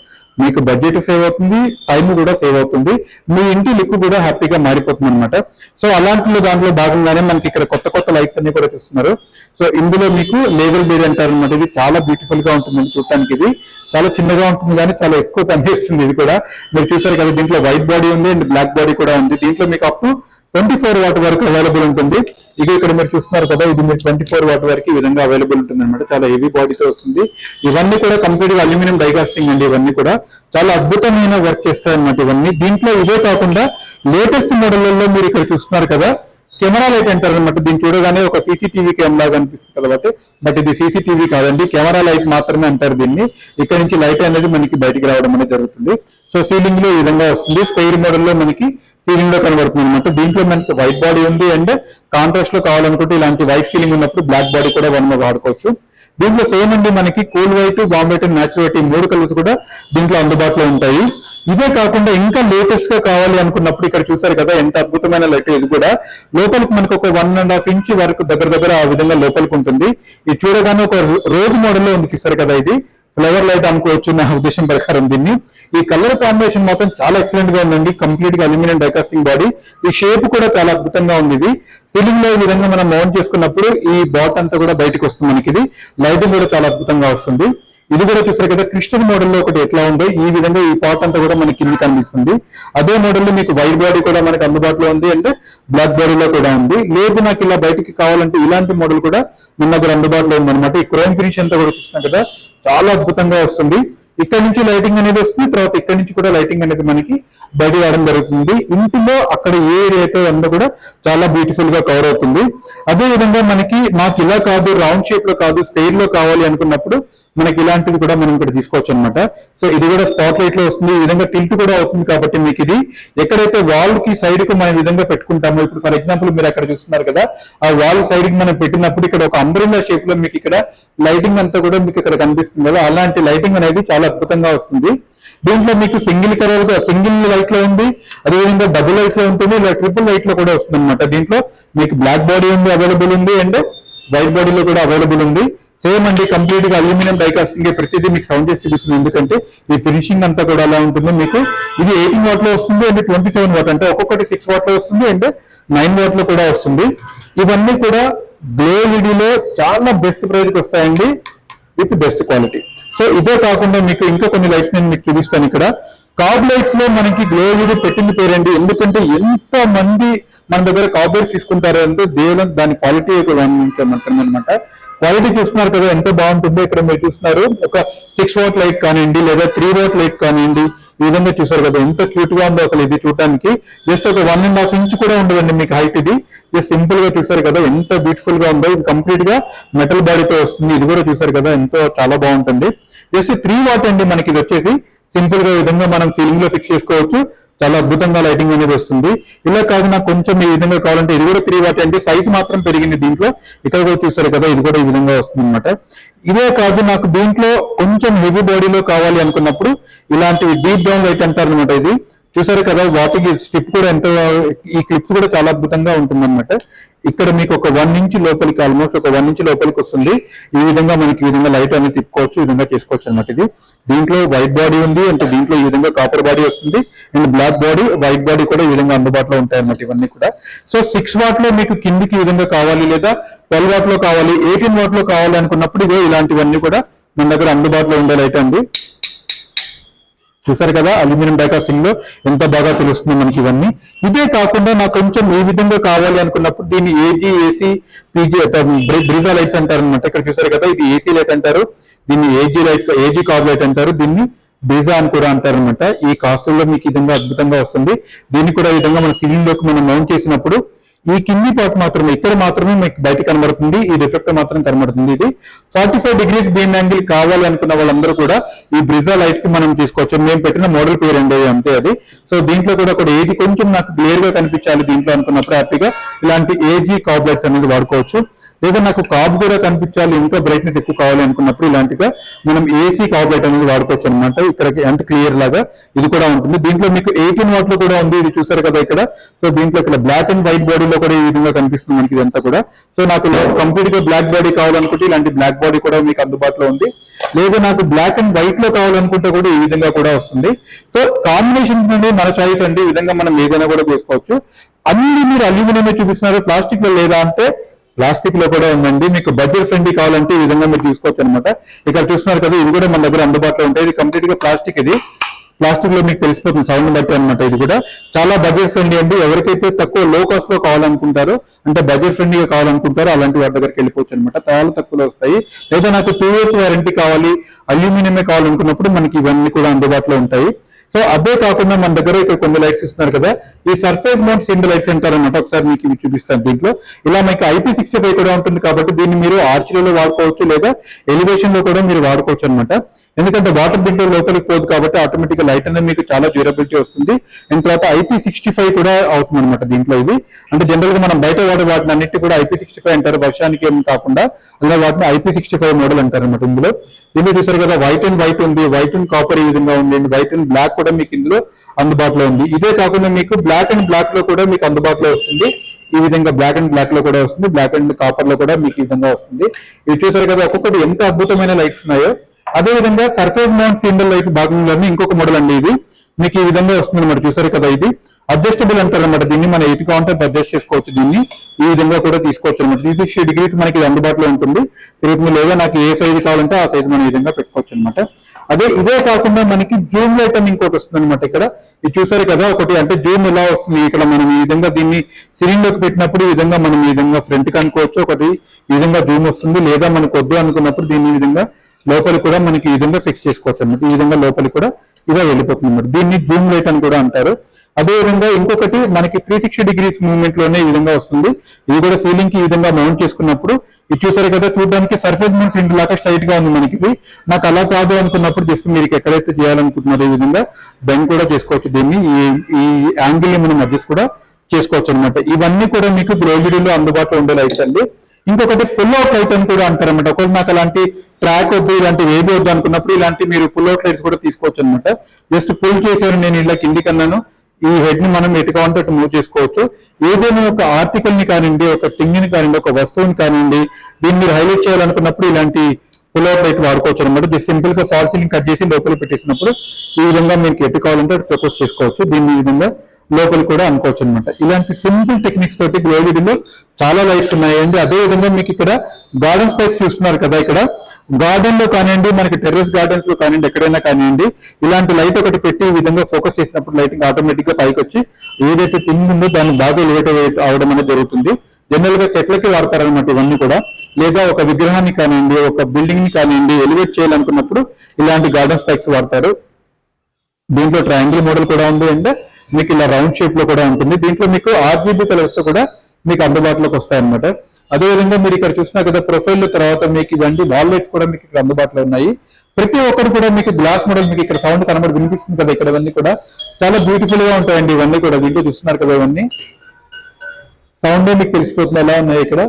మీకు బడ్జెట్ సేవ్ అవుతుంది, టైం కూడా సేవ్ అవుతుంది, మీ ఇంటి లుక్ కూడా హ్యాపీగా మారిపోతుంది అనమాట. సో అలాంటి దాంట్లో భాగంగానే మనకి ఇక్కడ కొత్త కొత్త లైట్స్ అన్ని కూడా చూస్తున్నారు. సో ఇందులో మీకు లేవల్ బేర్ అంటారు అనమాట. ఇది చాలా బ్యూటిఫుల్ గా ఉంటుంది చూడటానికి. ఇది చాలా చిన్నగా ఉంటుంది కానీ చాలా ఎక్కువ కనిపిస్తుంది. ఇది కూడా మీరు చూసారు కదా, దీంట్లో వైట్ బాడీ ఉంది అండ్ బ్లాక్ బాడీ కూడా ఉంది. దీంట్లో మీకు అప్ టు 24 వాట్ వరకు అవైలబుల్ ఉంటుంది. ఇది ఇక్కడ మీరు చూస్తున్నారు కదా, ఇది మీరు 24 వాట్ వరకు ఈ విధంగా అవైలబుల్ ఉంటుంది అనమాట. చాలా హెవీ బాడీతో వస్తుంది. ఇవన్నీ కూడా కంప్లీట్ గా అల్యూమినియం డైకాస్టింగ్ అండి. ఇవన్నీ కూడా చాలా అద్భుతమైన వర్క్ చేస్తాయి అనమాట ఇవన్నీ. దీంట్లో ఇవే కాకుండా లేటెస్ట్ మోడళ్లలో మీరు ఇక్కడ చూస్తున్నారు కదా, కెమెరా లైట్ అంటారు అనమాట. దీన్ని చూడగానే ఒక సీసీటీవీ కెమెరా కనిపిస్తుంది కాబట్టి, బట్ ఇది సీసీటీవీ కాదండి, కెమెరా లైట్ మాత్రమే అంటారు దీన్ని. ఇక్కడ నుంచి లైట్ అనేది మనకి బయటికి రావడం అనేది జరుగుతుంది. సో సీలింగ్ లో ఈ విధంగా వస్తుంది. స్క్వేర్ మోడల్ లో మనకి సీలింగ్ లో కనబడుతుంది అనమాట. దీంట్లో మనకి వైట్ బాడీ ఉంది అండ్ కాంట్రాస్ట్ లో కావాలనుకుంటే ఇలాంటి వైట్ సీలింగ్ ఉన్నప్పుడు బ్లాక్ బాడీ కూడా మనం వాడుకోవచ్చు. దీంట్లో సేమ్ అండి మనకి కూల్ వైట్, వామ్ వైట్, న్యాచురల్ వైట్, ఈ 3 కలర్స్ కూడా దీంట్లో అందుబాటులో ఉంటాయి. ఇదే కాకుండా ఇంకా లేటెస్ట్ గా కావాలి అనుకున్నప్పుడు ఇక్కడ చూసారు కదా ఎంత అద్భుతమైన లైట్. ఇది కూడా లోపలికి మనకు ఒక 1.5 ఇంచ్ వరకు దగ్గర ఆ విధంగా లోపలికి ఉంటుంది. ఇది చూడగానే ఒక రోజ్ మోడల్ లో ఉంది చూసారు కదా, ఇది ఫ్లవర్ లైట్ అనుకోవచ్చు నా ఉద్దేశం ప్రకారం. దీన్ని ఈ కలర్ కాంబినేషన్ మాత్రం చాలా ఎక్సలెంట్ గా ఉందండి. కంప్లీట్ గా అల్యూమినియం డైకాస్టింగ్ బాడీ. ఈ షేప్ కూడా చాలా అద్భుతంగా ఉంది. ఇది సీలింగ్ లో ఈ విధంగా మనం మౌంట్ చేసుకున్నప్పుడు ఈ బాట్ అంతా కూడా బయటకు వస్తుంది మనకి. ఇది లైటింగ్ కూడా చాలా అద్భుతంగా వస్తుంది. ఇది కూడా చూసారు కదా, క్రిస్టల్ మోడల్ లో ఒకటి ఎట్లా ఉందో ఈ విధంగా ఈ పాట్ అంతా కూడా మనకి కింద కనిపిస్తుంది. అదే మోడల్ లో మీకు వైట్ బాడీ కూడా మనకి అందుబాటులో ఉంది అండ్ బ్లాక్ బాడీలో కూడా ఉంది. లేదు నాకు ఇలా బయటికి కావాలంటే ఇలాంటి మోడల్ కూడా మన దగ్గర అందుబాటులో ఉంది అనమాట. ఈ క్రోమ్ ఫినిష్ అంతా కూడా చూస్తున్నాం కదా, చాలా అద్భుతంగా వస్తుంది. ఇక్కడ నుంచి లైటింగ్ అనేది వస్తుంది, తర్వాత ఇక్కడ నుంచి కూడా లైటింగ్ అనేది మనకి బయట రావడం జరుగుతుంది. ఇంటిలో అక్కడ ఏ ఏరియా అయితే ఉందో కూడా చాలా బ్యూటిఫుల్ గా కవర్ అవుతుంది. అదే విధంగా మనకి మాకు ఇలా కాదు, రౌండ్ షేప్ లో కాదు, స్క్వేర్ లో కావాలి అనుకున్నప్పుడు మనకి ఇలాంటిది కూడా మనం ఇక్కడ తీసుకోవచ్చు అనమాట. సో ఇది కూడా స్పాట్ లైట్ లో వస్తుంది. ఈ విధంగా టిల్ట్ కూడా అవుతుంది కాబట్టి మీకు ఇది ఎక్కడైతే వాల్ కి సైడ్ కు మనం విధంగా పెట్టుకుంటామో, ఇప్పుడు ఫర్ ఎగ్జాంపుల్ మీరు అక్కడ చూస్తున్నారు కదా, ఆ వాల్ సైడ్ కి మనం పెట్టినప్పుడు ఇక్కడ ఒక అంబ్రెల్లా షేప్ లో మీకు ఇక్కడ లైటింగ్ అంతా కూడా మీకు ఇక్కడ కనిపిస్తుంది కదా, అలాంటి లైటింగ్ అనేది చాలా అద్భుతంగా వస్తుంది. దీంట్లో మీకు సింగిల్ కలర్ సింగిల్ లైట్ లో ఉంది, అదేవిధంగా డబుల్ లైట్ లో ఉంటుంది, ఇలా ట్రిపుల్ లైట్ లో కూడా వస్తుంది అనమాట. దీంట్లో మీకు బ్లాక్ బాడీ ఉంది అవైలబుల్ ఉంది అండ్ వైట్ బాడీలో కూడా అవైలబుల్ ఉంది. సేమ్ అండి, కంప్లీట్ గా అల్యూమినియం డైకాస్టింగ్ ప్రతిదీ మీకు సౌండ్ చేసి చూపిస్తుంది. ఎందుకంటే ఈ ఫినిషింగ్ అంతా కూడా అలా ఉంటుంది. మీకు ఇది 18 వాట్ లో వస్తుంది అండ్ 27 వాట్, అంటే ఒక్కొక్కటి 6 వాట్ లో వస్తుంది అండ్ 9 వాట్ లో కూడా వస్తుంది. ఇవన్నీ కూడా గ్లో ఎల్ఈడీలో చాలా బెస్ట్ ప్రైస్ కి వస్తాయండి, విత్ బెస్ట్ క్వాలిటీ. సో ఇదే కాకుండా మీకు ఇంకా కొన్ని లైట్స్ నేను మీకు చూపిస్తాను. ఇక్కడ కాబ్ లైట్స్ లో మనకి గ్లో ఎల్ఈడీ పెట్టింది పేరండి. ఎందుకంటే ఎంత మంది మన దగ్గర కాబ్ లైట్స్ తీసుకుంటారు అంటే దేవుడు దాని క్వాలిటీ అనమాట. క్వాలిటీ చూస్తున్నారు కదా ఎంత బాగుంటుందో. ఇక్కడ మీరు చూస్తున్నారు ఒక 6 వాట్ లైట్ కానివ్వండి లేదా 3 వాట్ లైట్ కానివ్వండి, ఈ విధంగా చూసారు కదా ఎంత క్యూట్ గా ఉందో అసలు. ఇది చూడటానికి జస్ట్ ఒక 1.5 ఇంచ్ కూడా ఉండదండి మీకు హైట్. ఇది జస్ట్ సింపుల్ గా చూసారు కదా ఎంత బ్యూటిఫుల్ గా ఉందో. ఇది కంప్లీట్ గా మెటల్ బాడీతో వస్తుంది. ఇది కూడా చూసారు కదా ఎంతో చాలా బాగుంటుంది. జస్ట్ 3 వాట్ అండి మనకి. ఇది వచ్చేసి సింపుల్ గా విధంగా మనం సీలింగ్ లో ఫిక్స్ చేసుకోవచ్చు. చాలా అద్భుతంగా లైటింగ్ అనేది వస్తుంది. ఇలా కాదు నాకు కొంచెం ఈ విధంగా కావాలంటే ఇది కూడా 3 వాట్ అంటే సైజ్ మాత్రం పెరిగింది దీంట్లో. ఇక్కడ కూడా చూసారు కదా ఇది కూడా ఈ విధంగా వస్తుంది అనమాట. ఇదే కాదు నాకు దీంట్లో కొంచెం హెవీ బాడీలో కావాలి అనుకున్నప్పుడు ఇలాంటి డీప్ డౌన్ లైట్ అంటారు అనమాట. ఇది చూసారు కదా వాటికి స్ట్రిప్ కూడా ఎంత, ఈ క్లిప్స్ కూడా చాలా అద్భుతంగా ఉంటుంది అనమాట. ఇక్కడ మీకు ఒక 1 ఇంచ్ లోపలికి, ఆల్మోస్ట్ ఒక 1 ఇంచ్ లోపలికి వస్తుంది. ఈ విధంగా మనకి ఈ విధంగా లైట్ అనేది తిప్పుకోవచ్చు, ఈ విధంగా చేసుకోవచ్చు అనమాట. ఇది దీంట్లో వైట్ బాడీ ఉంది అంటే దీంట్లో ఈ విధంగా కాపర్ బాడీ వస్తుంది and black body, white body కూడా ఈ విధంగా అందుబాటులో ఉంటాయి అన్నమాట ఇవన్నీ కూడా. సో 6 వాట్ లో మీకు కిందికి ఈ విధంగా కావాలి లేదా 12 వాట్ లో కావాలి, 18 వాట్ లో కావాలి అనుకున్నప్పుడు ఇవే ఇలాంటివన్నీ కూడా మన దగ్గర అందుబాటులో ఉండే లైట్ అండి. చూసారు కదా అల్యూమినియం డైకాస్టింగ్ లో ఎంత బాగా తెలుస్తుంది మనకి ఇవన్నీ. ఇదే కాకుండా నాకు కొంచెం ఈ విధంగా కావాలి అనుకున్నప్పుడు దీన్ని ఏజీ, ఏసీ, పీజీ, బ్రిజా లైట్స్ అంటారు అనమాట. ఇక్కడ చూసారు కదా ఇది ఏసీ లైట్ అంటారు, దీన్ని AG light, AG COB light అంటారు, దీన్ని బ్రిజా అని కూడా అంటారు అనమాట. ఈ కాస్టుల్లో మీకు ఈ విధంగా అద్భుతంగా వస్తుంది. దీన్ని కూడా ఈ విధంగా మన సీలింగ్ లోకి మనం మౌంట్ చేసినప్పుడు ఈ కింది పార్ట్ మాత్రమే, ఇక్కడ మాత్రమే మీకు బయట కనబడుతుంది, ఈ రిఫ్లెక్టర్ మాత్రం కనబడుతుంది. ఇది 45 డిగ్రీస్ బీమ్ యాంగిల్ కావాలి అనుకున్న వాళ్ళందరూ కూడా ఈ బ్రిజా లైట్ కి మనం తీసుకోవచ్చు. మేము పెట్టిన మోడల్ పేరు అండి అంతే అది. సో దీంట్లో కూడా ఏది కొంచెం నాకు క్లియర్ గా కనిపించాలి దీంట్లో అనుకున్నప్పుడు హ్యాపీగా ఇలాంటి ఏజీ కాబ్ లైట్స్ అనేది వాడుకోవచ్చు. లేదా నాకు కాబ్ కూడా కనిపించాలి, ఇంకా బ్రైట్నెస్ ఎక్కువ కావాలి అనుకున్నప్పుడు ఇలాంటిగా మనం ఏసీ కాబ్ లైట్ అనేది వాడుకోవచ్చు అనమాట. ఇక్కడ ఎంత క్లియర్ లాగా ఇది కూడా ఉంటుంది. దీంట్లో మీకు 18 వాట్ లో కూడా ఉంది, ఇది చూసారు కదా ఇక్కడ. సో దీంట్లో ఇక్కడ బ్లాక్ అండ్ వైట్ బాడీలో కూడా ఈ విధంగా కనిపిస్తుంది మనకి ఇదంతా కూడా. సో నాకు కంప్లీట్ గా బ్లాక్ బాడీ కావాలనుకుంటే ఇలాంటి బ్లాక్ బాడీ కూడా మీకు అందుబాటులో ఉంది. లేదా నాకు బ్లాక్ అండ్ వైట్ లో కావాలనుకుంటే కూడా ఈ విధంగా కూడా వస్తుంది. సో కాంబినేషన్ అనేది మన చాయిస్ అండి, ఈ విధంగా మనం ఏదైనా కూడా చేసుకోవచ్చు. అన్ని మీరు అల్యూమినియం చూపిస్తున్నారు, ప్లాస్టిక్ లో లేదా అంటే ప్లాస్టిక్ లో కూడా ఉందండి. మీకు బడ్జెట్ ఫ్రెండ్లీ కావాలంటే ఈ విధంగా మీరు తీసుకోవచ్చు అనమాట. ఇక్కడ చూస్తున్నారు కదా, ఇది కూడా మన దగ్గర అందుబాటులో ఉంటాయి. ఇది కంప్లీట్ గా ప్లాస్టిక్, ఇది ప్లాస్టిక్ లో మీకు తెలిసిపోతుంది సౌండ్ బట్టి అనమాట. ఇది కూడా చాలా బడ్జెట్ ఫ్రెండ్లీ అండి. ఎవరికైతే తక్కువ లో కాస్ట్ లో కావాలనుకుంటారో, అంటే బడ్జెట్ ఫ్రెండ్లీగా కావాలనుకుంటారో అలాంటి వాటి దగ్గరికి వెళ్ళిపోవచ్చు అనమాట. చాలా తక్కువలో వస్తాయి. లేదా నాకు 2 years వారంటీ కావాలి, అల్యూమినియమే కావాలనుకున్నప్పుడు మనకి ఇవన్నీ కూడా అందుబాటులో ఉంటాయి. సో అదే కాకుండా మన దగ్గర ఇక్కడ కొన్ని లైట్స్ ఇస్తున్నారు కదా, ఈ సర్ఫేస్ మౌంట్ సింగిల్ లైట్స్ అంటారనమాట. ఒకసారి మీకు ఇవి చూపిస్తాను. దీంట్లో ఇలా మీకు IP65 కూడా ఉంటుంది కాబట్టి దీన్ని మీరు ఆర్చరీలో వాడుకోవచ్చు, లేదా ఎలివేషన్ లో కూడా మీరు వాడుకోవచ్చు అనమాట. ఎందుకంటే వాటర్ దీంట్లో లోపలికి పోదు కాబట్టి ఆటోమేటిక్ లైట్ అనేది మీకు చాలా డ్యూరబిలిటీ వస్తుంది. అండ్ తర్వాత IP65 కూడా అవుతుంది అనమాట దీంట్లో. ఇది అంటే జనరల్ గా మనం బయట వాటిని అన్నిటి కూడా IP65 అంటారు, వర్షానికి ఏం కాకుండా. అలా వాటిని IP65 మోడల్ అంటారు అనమాట. దీనిలో చూసారు కదా, వైట్ అండ్ వైట్ ఉంది, వైట్ అండ్ కాపర్ ఈ విధంగా ఉంది, వైట్ అండ్ బ్లాక్ కూడా మీకు ఇందులో అందుబాటులో ఉంది. ఇదే కాకుండా మీకు బ్లాక్ అండ్ బ్లాక్ లో కూడా మీకు అందుబాటులో వస్తుంది. ఈ విధంగా బ్లాక్ అండ్ బ్లాక్ లో కూడా వస్తుంది, బ్లాక్ అండ్ కాపర్ లో కూడా మీకు ఈ విధంగా వస్తుంది. ఇది చూసారు కదా, ఒక్కొక్కటి ఎంత అద్భుతమైన లైట్స్ ఉన్నాయో. అదే విధంగా సర్ఫేస్ మౌంట్ సింగిల్ లైట్ భాగంలోనే ఇంకొక మోడల్ అండి. ఇది మీకు ఈ విధంగా వస్తుంది అనమాట. చూసారు కదా, ఇది అడ్జస్టబుల్ అంటారు అనమాట. దీన్ని మనం ఎటు కావాలంటే అడ్జస్ట్ చేసుకోవచ్చు. దీన్ని ఈ విధంగా కూడా తీసుకోవచ్చు అనమాట. 360 డిగ్రీస్ మనకి అందుబాటులో ఉంటుంది. తిరుగుతుంది, లేదా నాకు ఏ సైజు కావాలంటే ఆ సైజు మనం ఈ విధంగా పెట్టుకోవచ్చు అనమాట. ఇదే కాకుండా మనకి జూమ్ లైట్ అని ఇంకోటి వస్తుంది అనమాట. ఇక్కడ ఇది చూసారు కదా, ఒకటి అంటే జూమ్ ఎలా వస్తుంది. ఇక్కడ మనం ఈ విధంగా దీన్ని సిలింగ్ లోకి పెట్టినప్పుడు ఈ విధంగా మనం ఈ విధంగా ఫ్రంట్ కి అనుకోవచ్చు. ఒకటి ఈ విధంగా జూమ్ వస్తుంది, లేదా మనకు వద్దు అనుకున్నప్పుడు దీన్ని ఈ విధంగా లోపలికి కూడా మనకి ఈ విధంగా ఫిక్స్ చేసుకోవచ్చు అనమాట. ఈ విధంగా లోపలికి కూడా ఇలా వెళ్ళిపోతుంది అనమాట. దీన్ని జూమ్ లైట్ అని కూడా అంటారు. అదే విధంగా ఇంకొకటి మనకి 360 డిగ్రీస్ మూవ్మెంట్ లోనే ఈ విధంగా వస్తుంది. ఇది కూడా సీలింగ్ కి ఈ విధంగా మౌంట్ చేసుకున్నప్పుడు ఇది చూసారు కదా, చూడడానికి సర్ఫేస్ మౌంట్ సిండ్ లాగా స్ట్రైట్ గా ఉంది మనకి. ఇది నాకు అలా కాదు అనుకున్నప్పుడు జస్ట్ మీరు ఎక్కడైతే చేయాలనుకుంటున్నారో ఈ విధంగా బెండ్ కూడా చేసుకోవచ్చు. దీన్ని ఈ యాంగిల్ ని మనం అడ్జస్ట్ కూడా చేసుకోవచ్చు అనమాట. ఇవన్నీ కూడా మీకు గ్లోబిడీలో అందుబాటులో ఉండే లైట్స్ అండి. ఇంకొకటి పుల్ అవుట్ లైట్ అని కూడా అంటారనమాట. ఒకవేళ నాకు అలాంటి ట్రాక్ వద్దు, ఇలాంటివి ఏది వద్దు అనుకున్నప్పుడు ఇలాంటి మీరు పుల్ అవుట్ లైట్స్ కూడా తీసుకోవచ్చు అనమాట. జస్ట్ పుల్ చేశారు, నేను ఇలా కిందికి అన్నాను, ఈ హెడ్ ని మనం ఎటు కావాలంటే అటు మూవ్ చేసుకోవచ్చు. ఏదైనా ఒక ఆర్టికల్ ని కానివ్వండి, ఒక థింగ్ ని కానివ్వండి, ఒక వస్తువుని కానివ్వండి, దీన్ని మీరు హైలైట్ చేయాలనుకున్నప్పుడు ఇలాంటి పుల్ అవుట్ లైట్ వాడుకోవచ్చు అనమాట. జస్ట్ సింపుల్ గా ఫాల్ సీలింగ్ కట్ చేసి లోపల పెట్టేసినప్పుడు ఈ విధంగా మీకు ఎటు కావాలంటే అటు ఫోకస్ చేసుకోవచ్చు. దీన్ని ఈ విధంగా లోపలి కూడా అనుకోవచ్చు అనమాట. ఇలాంటి సింపుల్ టెక్నిక్స్ తోటి గ్లోబిడీలో చాలా లైట్స్ ఉన్నాయండి. అదే విధంగా మీకు ఇక్కడ గార్డెన్ స్పైక్స్ చూస్తున్నారు కదా, ఇక్కడ గార్డెన్ లో కానివ్వండి, మనకి టెర్రస్ గార్డెన్స్ లో కానివ్వండి, ఎక్కడైనా కానివ్వండి, ఇలాంటి లైట్ ఒకటి పెట్టి ఈ విధంగా ఫోకస్ చేసినప్పుడు లైటింగ్ ఆటోమేటిక్ గా పైకి వచ్చి ఏదైతే థింగ్ ఉందో దాన్ని బాగా ఎలివేట్ అవడం అనేది జరుగుతుంది. జనరల్ గా చెట్లకి వాడతారనమాట ఇవన్నీ కూడా. లేదా ఒక విగ్రహాన్ని కానివ్వండి, ఒక బిల్డింగ్ ని కానివ్వండి ఎలివేట్ చేయాలనుకున్నప్పుడు ఇలాంటి గార్డెన్ స్పైక్స్ వాడతారు. దీంట్లో ట్రయాంగిల్ మోడల్ కూడా ఉంది, అండ్ మీకు ఇలా రౌండ్ షేప్ లో కూడా ఉంటుంది. దీంట్లో మీకు RGB కలర్స్ తో కూడా మీకు అందుబాటులోకి వస్తాయి అనమాట. అదేవిధంగా మీరు ఇక్కడ చూసినా కదా, ప్రొఫైల్ తర్వాత మీకు ఇవన్నీ వాల్ లైట్స్ కూడా మీకు ఇక్కడ అందుబాటులో ఉన్నాయి. ప్రతి ఒక్కరు కూడా మీకు గ్లాస్ మోడల్, మీకు ఇక్కడ సౌండ్ కనబడి వినిపిస్తుంది కదా, ఇక్కడ ఇవన్నీ కూడా చాలా బ్యూటిఫుల్ గా ఉంటాయండి. ఇవన్నీ కూడా దీంట్లో చూస్తున్నారు కదా, ఇవన్నీ సౌండ్ మీకు తెలిసిపోతుంది ఎలా ఉన్నాయి. ఇక్కడ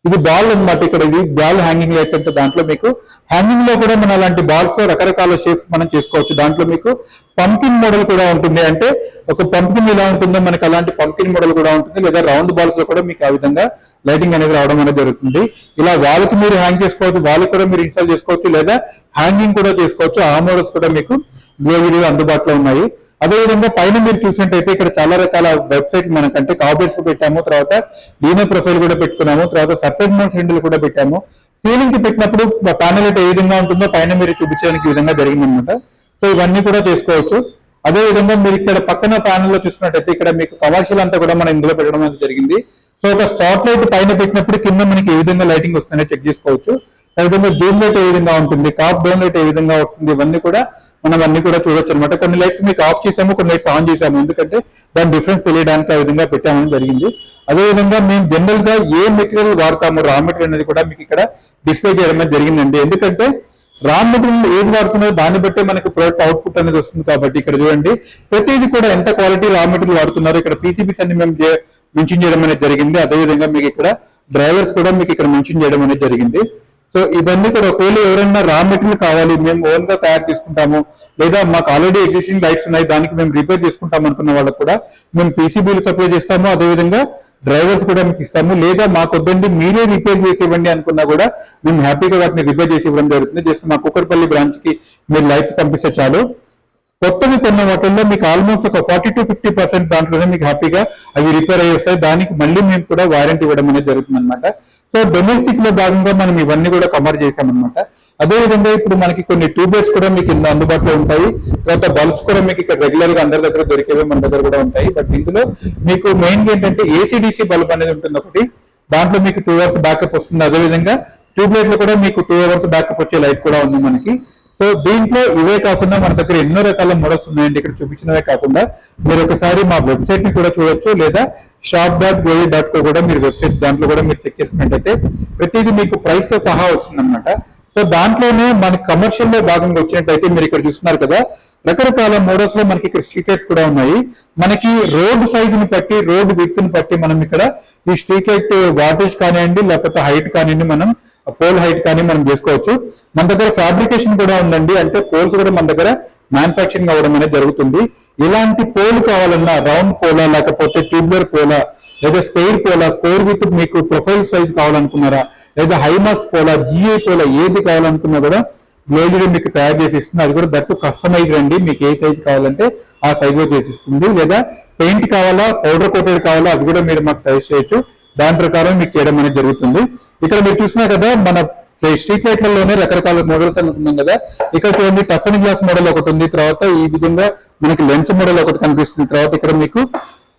ఇది బాల్ అనమాట. ఇక్కడ ఇది బాల్ హ్యాంగింగ్ లైట్స్ అంటే దాంట్లో మీకు హ్యాంగింగ్ లో కూడా మనం అలాంటి బాల్స్ తో రకరకాల షేప్స్ మనం చేసుకోవచ్చు. దాంట్లో మీకు పంకిన్ మోడల్ కూడా ఉంటుంది. అంటే ఒక పంకిన్ ఎలా ఉంటుందో మనకి అలాంటి పంకిన్ మోడల్ కూడా ఉంటుంది. లేదా రౌండ్ బాల్స్ లో కూడా మీకు ఆ విధంగా లైటింగ్ అనేది రావడం అనేది జరుగుతుంది. ఇలా వాళ్ళకి మీరు హ్యాంగ్ చేసుకోవచ్చు, వాళ్ళకి కూడా మీరు ఇన్స్టాల్ చేసుకోవచ్చు, లేదా హ్యాంగింగ్ కూడా చేసుకోవచ్చు. ఆ మోడల్స్ కూడా మీకు గ్లోబిడీలో అందుబాటులో ఉన్నాయి. అదేవిధంగా పైన మీరు చూసినట్టయితే ఇక్కడ చాలా రకాల వెబ్సైట్ మనకంటే కాబెట్స్ పెట్టాము, తర్వాత డీనో ప్రొఫైల్ కూడా పెట్టుకున్నాము, తర్వాత సర్ఫేస్ మౌంట్ హ్యాండిల్ కూడా పెట్టాము. సీలింగ్ కి పెట్టినప్పుడు ప్యానెల్ అయితే ఏ విధంగా ఉంటుందో పైన మీరు చూపించడానికి ఈ విధంగా జరిగిందనమాట. సో ఇవన్నీ కూడా చేసుకోవచ్చు. అదే విధంగా మీరు ఇక్కడ పక్కన ప్యానెల్ లో చూసుకున్నట్టయితే ఇక్కడ మీకు కమర్షియల్ అంతా కూడా మనం ఇందులో పెట్టడం అనేది జరిగింది. సో ఒక స్పాట్ లైట్ పైన పెట్టినప్పుడు కింద మనకి ఏ విధంగా లైటింగ్ వస్తుందో చెక్ చేసుకోవచ్చు. అదేవిధంగా జూమ్ లైట్ ఏ విధంగా ఉంటుంది, కాప్ డౌన్ లైట్ ఏ విధంగా వస్తుంది, ఇవన్నీ కూడా మనం అన్ని కూడా చూడొచ్చు అనమాట. కొన్ని లైట్స్ మీకు ఆఫ్ చేసాము, కొన్ని లైట్స్ ఆన్ చేసాము, ఎందుకంటే దాని డిఫరెన్స్ తెలియడానికి ఆ విధంగా పెట్టామని జరిగింది. అదేవిధంగా మేము జనరల్ గా ఏ మెటీరియల్ వాడతాము, రా మెటీరియల్ అనేది కూడా మీకు ఇక్కడ డిస్ప్లే చేయడం జరిగిందండి. ఎందుకంటే రా మెటీరియల్ ఏది వాడుతున్నారో దాన్ని బట్టే మనకి ప్రొడక్ట్ అవుట్పుట్ అనేది వస్తుంది. కాబట్టి ఇక్కడ చూడండి, ప్రతిదీ కూడా ఎంత క్వాలిటీ రా మెటీరియల్ వాడుతున్నారో ఇక్కడ పీసీబీస్ అన్ని మేము మెన్షన్ చేయడం అనేది జరిగింది. అదేవిధంగా మీకు ఇక్కడ డ్రైవర్స్ కూడా మీకు ఇక్కడ మెన్షన్ చేయడం అనేది జరిగింది. సో ఇవన్నీ కూడా ఒకవేళ ఎవరైనా రా మెటీరియల్ కావాలి, మేము ఓన్ గా తయారు చేసుకుంటాము, లేదా మాకు ఆల్రెడీ ఎగ్జిస్టింగ్ లైట్స్ ఉన్నాయి దానికి మేము రిపేర్ చేసుకుంటాం అనుకున్న వాళ్ళకి కూడా మేము పీసీబీలు సప్లై చేస్తాము, అదేవిధంగా డ్రైవర్స్ కూడా మీకు ఇస్తాము. లేదా మాకు వద్దండి మీరే రిపేర్ చేసి ఇవ్వండి అనుకున్నా కూడా మేము హ్యాపీగా వాటిని రిపేర్ చేసి ఇవ్వడం జరుగుతుంది. జస్ట్ మా కూకట్పల్లి బ్రాంచ్ కి మీరు లైట్స్ పంపిస్తే చాలు. కొత్తవి కొన్న వాటిల్లో మీకు ఆల్మోస్ట్ ఒక 40 to 50% దాంట్లోనే మీకు హ్యాపీగా అవి రిపేర్ అయ్యి వస్తాయి. దానికి మళ్ళీ మేము కూడా వారంటీ ఇవ్వడం అనేది జరుగుతుంది అనమాట. సో డొమెస్టిక్ లో భాగంగా మనం ఇవన్నీ కూడా కవర్ చేసామన్నమాట. అదేవిధంగా ఇప్పుడు మనకి కొన్ని ట్యూబ్లైట్స్ కూడా మీకు అందుబాటులో ఉంటాయి. తర్వాత బల్బ్స్ కూడా మీకు ఇక్కడ రెగ్యులర్ గా అందరి దగ్గర దొరికేవి మన దగ్గర కూడా ఉంటాయి. బట్ ఇందులో మీకు మెయిన్ గా ఏంటంటే ఏసీడీసీ బల్బ్ అనేది ఉంటుంది ఒకటి, దాంట్లో మీకు 2 hours బ్యాకప్ వస్తుంది. అదేవిధంగా ట్యూబ్లైట్ లో కూడా మీకు 2 hours బ్యాకప్ వచ్చే లైట్ కూడా ఉంది మనకి. సో దీంట్లో ఇవే కాకుండా మన దగ్గర ఎన్నో రకాల మోడల్స్ ఉన్నాయండి. ఇక్కడ చూపించినవే కాకుండా మీరు ఒకసారి మా వెబ్సైట్ ని కూడా చూడొచ్చు, లేదా shop.glory.co కూడా మీరు వెబ్సైట్ దాంట్లో కూడా మీరు చెక్ చేసుకున్నట్టయితే ప్రతిదీ మీకు ప్రైస్ తో సహా వస్తుంది అనమాట. సో దాంట్లోనే మనకి కమర్షియల్ లో భాగంగా వచ్చినట్టయితే మీరు ఇక్కడ చూస్తున్నారు కదా, రకరకాల మోడల్స్ లో మనకి ఇక్కడ స్ట్రీట్ లైట్స్ కూడా ఉన్నాయి. మనకి రోడ్ సైజ్ ని బట్టి, రోడ్ విడ్త్ ని బట్టి మనం ఇక్కడ ఈ స్ట్రీట్ లైట్ వాటేజ్ కానివ్వండి, లేకపోతే హైట్ కానివ్వండి, మనం పోల్ హైట్ కానీ మనం చేసుకోవచ్చు. మన దగ్గర ఫ్యాబ్రికేషన్ కూడా ఉందండి, అంటే పోల్స్ కూడా మన దగ్గర మ్యానుఫ్యాక్చరింగ్ అవ్వడం అనేది జరుగుతుంది. ఇలాంటి పోల్ కావాలన్నా రౌండ్ పోలా, లేకపోతే ట్యూబ్లర్ పోలా, లేదా స్క్వేర్ పోలా, స్క్వేర్ విత్ మీకు ప్రొఫైల్ సైజ్ కావాలనుకున్నారా, లేదా హైమాస్ పోలా, జిఐ పోలా, ఏది కావాలనుకున్నా కూడా గ్లోరీ మీకు తయారు చేసి ఇస్తుంది. అది కూడా దట్టు కస్టమైజ్ అండి, మీకు ఏ సైజ్ కావాలంటే ఆ సైజ్ లో చేసి ఇస్తుంది. లేదా పెయింట్ కావాలా, పౌడర్ కోటెడ్ కావాలా, అది కూడా మీరు మాకు సజెస్ట్ చేయొచ్చు. దాని ప్రకారం మీకు చేయడం అనేది జరుగుతుంది. ఇక్కడ మీరు చూసినా కదా, మన స్ట్రీట్ లైట్లలోనే రకరకాల మోడల్స్ అనుకున్నాం కదా. ఇక్కడ చూడండి, టఫన్ గ్లాస్ మోడల్ ఒకటి ఉంది, తర్వాత ఈ విధంగా మనకి లెన్స్ మోడల్ ఒకటి కనిపిస్తుంది, తర్వాత ఇక్కడ మీకు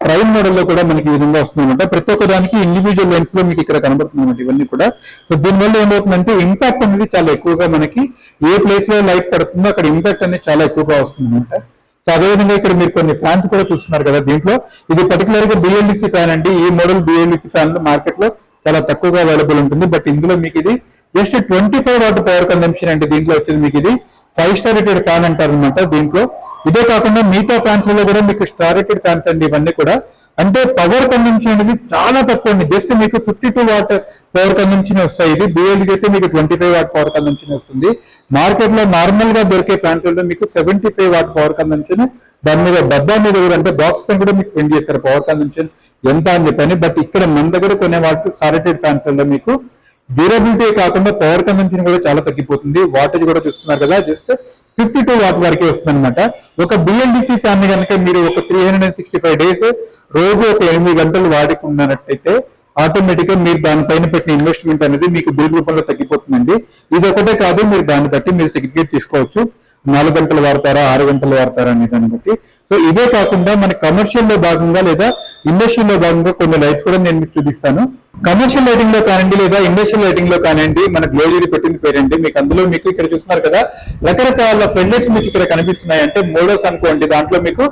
ప్రైమ్ మోడల్ లో కూడా మనకి ఈ విధంగా వస్తుంది అనమాట. ప్రతి ఒక్క దానికి ఇండివిజువల్ లెన్స్ లో మీకు ఇక్కడ కనబడుతుంది అనమాట ఇవన్నీ కూడా. సో దీనివల్ల ఏమవుతుందంటే ఇంపాక్ట్ అనేది చాలా ఎక్కువగా మనకి ఏ ప్లేస్ లో లైట్ పడుతుందో అక్కడ ఇంపాక్ట్ అనేది చాలా ఎక్కువగా వస్తుంది అనమాట. సో అదేవిధంగా ఇక్కడ మీరు కొన్ని ఫ్యాన్స్ కూడా చూస్తున్నారు కదా, దీంట్లో ఇది పర్టికులర్ గా బిఎల్డిసి ఫ్యాన్ అండి. ఈ మోడల్ బిఎల్డిసి ఫ్యాన్ మార్కెట్ లో చాలా తక్కువగా అవైలబుల్ ఉంటుంది. బట్ ఇందులో మీకు ఇది జస్ట్ 25 వాట్ పవర్ కన్సంప్షన్ అండి. దీంట్లో వచ్చేది మీకు ఇది 5 స్టార్ రేటెడ్ ఫ్యాన్ అంటారు అనమాట. దీంట్లో ఇదే కాకుండా మిగతా ఫ్యాన్స్ లో కూడా మీకు స్టార్ రేటెడ్ ఫ్యాన్స్ అండి ఇవన్నీ కూడా. అంటే పవర్ కన్సంప్షన్ అనేది చాలా తక్కువ అండి, జస్ట్ మీకు 52 వాట్ పవర్ కన్సంప్షన్ వస్తాయి. ఇది బిఎల్డి అయితే మీకు 25 వాట్ పవర్ కన్సంప్షన్ వస్తుంది. మార్కెట్ లో నార్మల్ గా దొరికే ఫ్యాన్స్ లో మీకు 75 వాట్ పవర్ కన్సంప్షన్, దాని మీద డబ్బా మీద కూడా అంటే బాక్స్ పైన కూడా మీకు ప్రింట్ చేస్తారు పవర్ కన్సంప్షన్ ఎంత అని చెప్పని. బట్ ఇక్కడ మన దగ్గర కొనే వాటి స్టార్ రేటెడ్ ఫ్యాన్స్ లో మీకు డ్యూరబిలిటీ కాకుండా పవర్ కన్సంప్షన్ కూడా చాలా తగ్గిపోతుంది. వాటేజ్ కూడా చూస్తున్నారు కదా, జస్ట్ 52 వాట్ వరకే వస్తుంది అనమాట. ఒక బిఎల్డిసి ఫ్యాన్ కనుక మీరు ఒక 365 days రోజు ఒక 8 గంటలు వాడుకున్నట్టయితే ఆటోమేటిక్ గా మీరు దానిపైన పెట్టిన ఇన్వెస్ట్మెంట్ అనేది మీకు బిల్ రూపంలో తగ్గిపోతుందండి. ఇది ఒకటే కాదు, మీరు దాన్ని బట్టి మీరు సర్టిఫికేట్ తీసుకోవచ్చు. 4 గంటలు వాడతారా, 6 గంటలు వాడతారా అనే దాన్ని బట్టి. సో ఇదే కాకుండా మన కమర్షియల్ లో భాగంగా లేదా ఇండస్ట్రియల్ లో భాగంగా కొన్ని లైట్స్ కూడా నేను మీకు చూపిస్తాను. కమర్షియల్ లైటింగ్ లో కానివ్వండి, లేదా ఇండస్ట్రియల్ లైటింగ్ లో కానివ్వండి, మన గ్లోరీ పెట్టిన పేరండి. మీకు అందులో మీకు ఇక్కడ చూస్తున్నారు కదా, రకరకాల ఫ్లడ్ లైట్స్ మీకు ఇక్కడ కనిపిస్తున్నాయి. అంటే మోడల్స్ అనుకోండి, దాంట్లో మీకు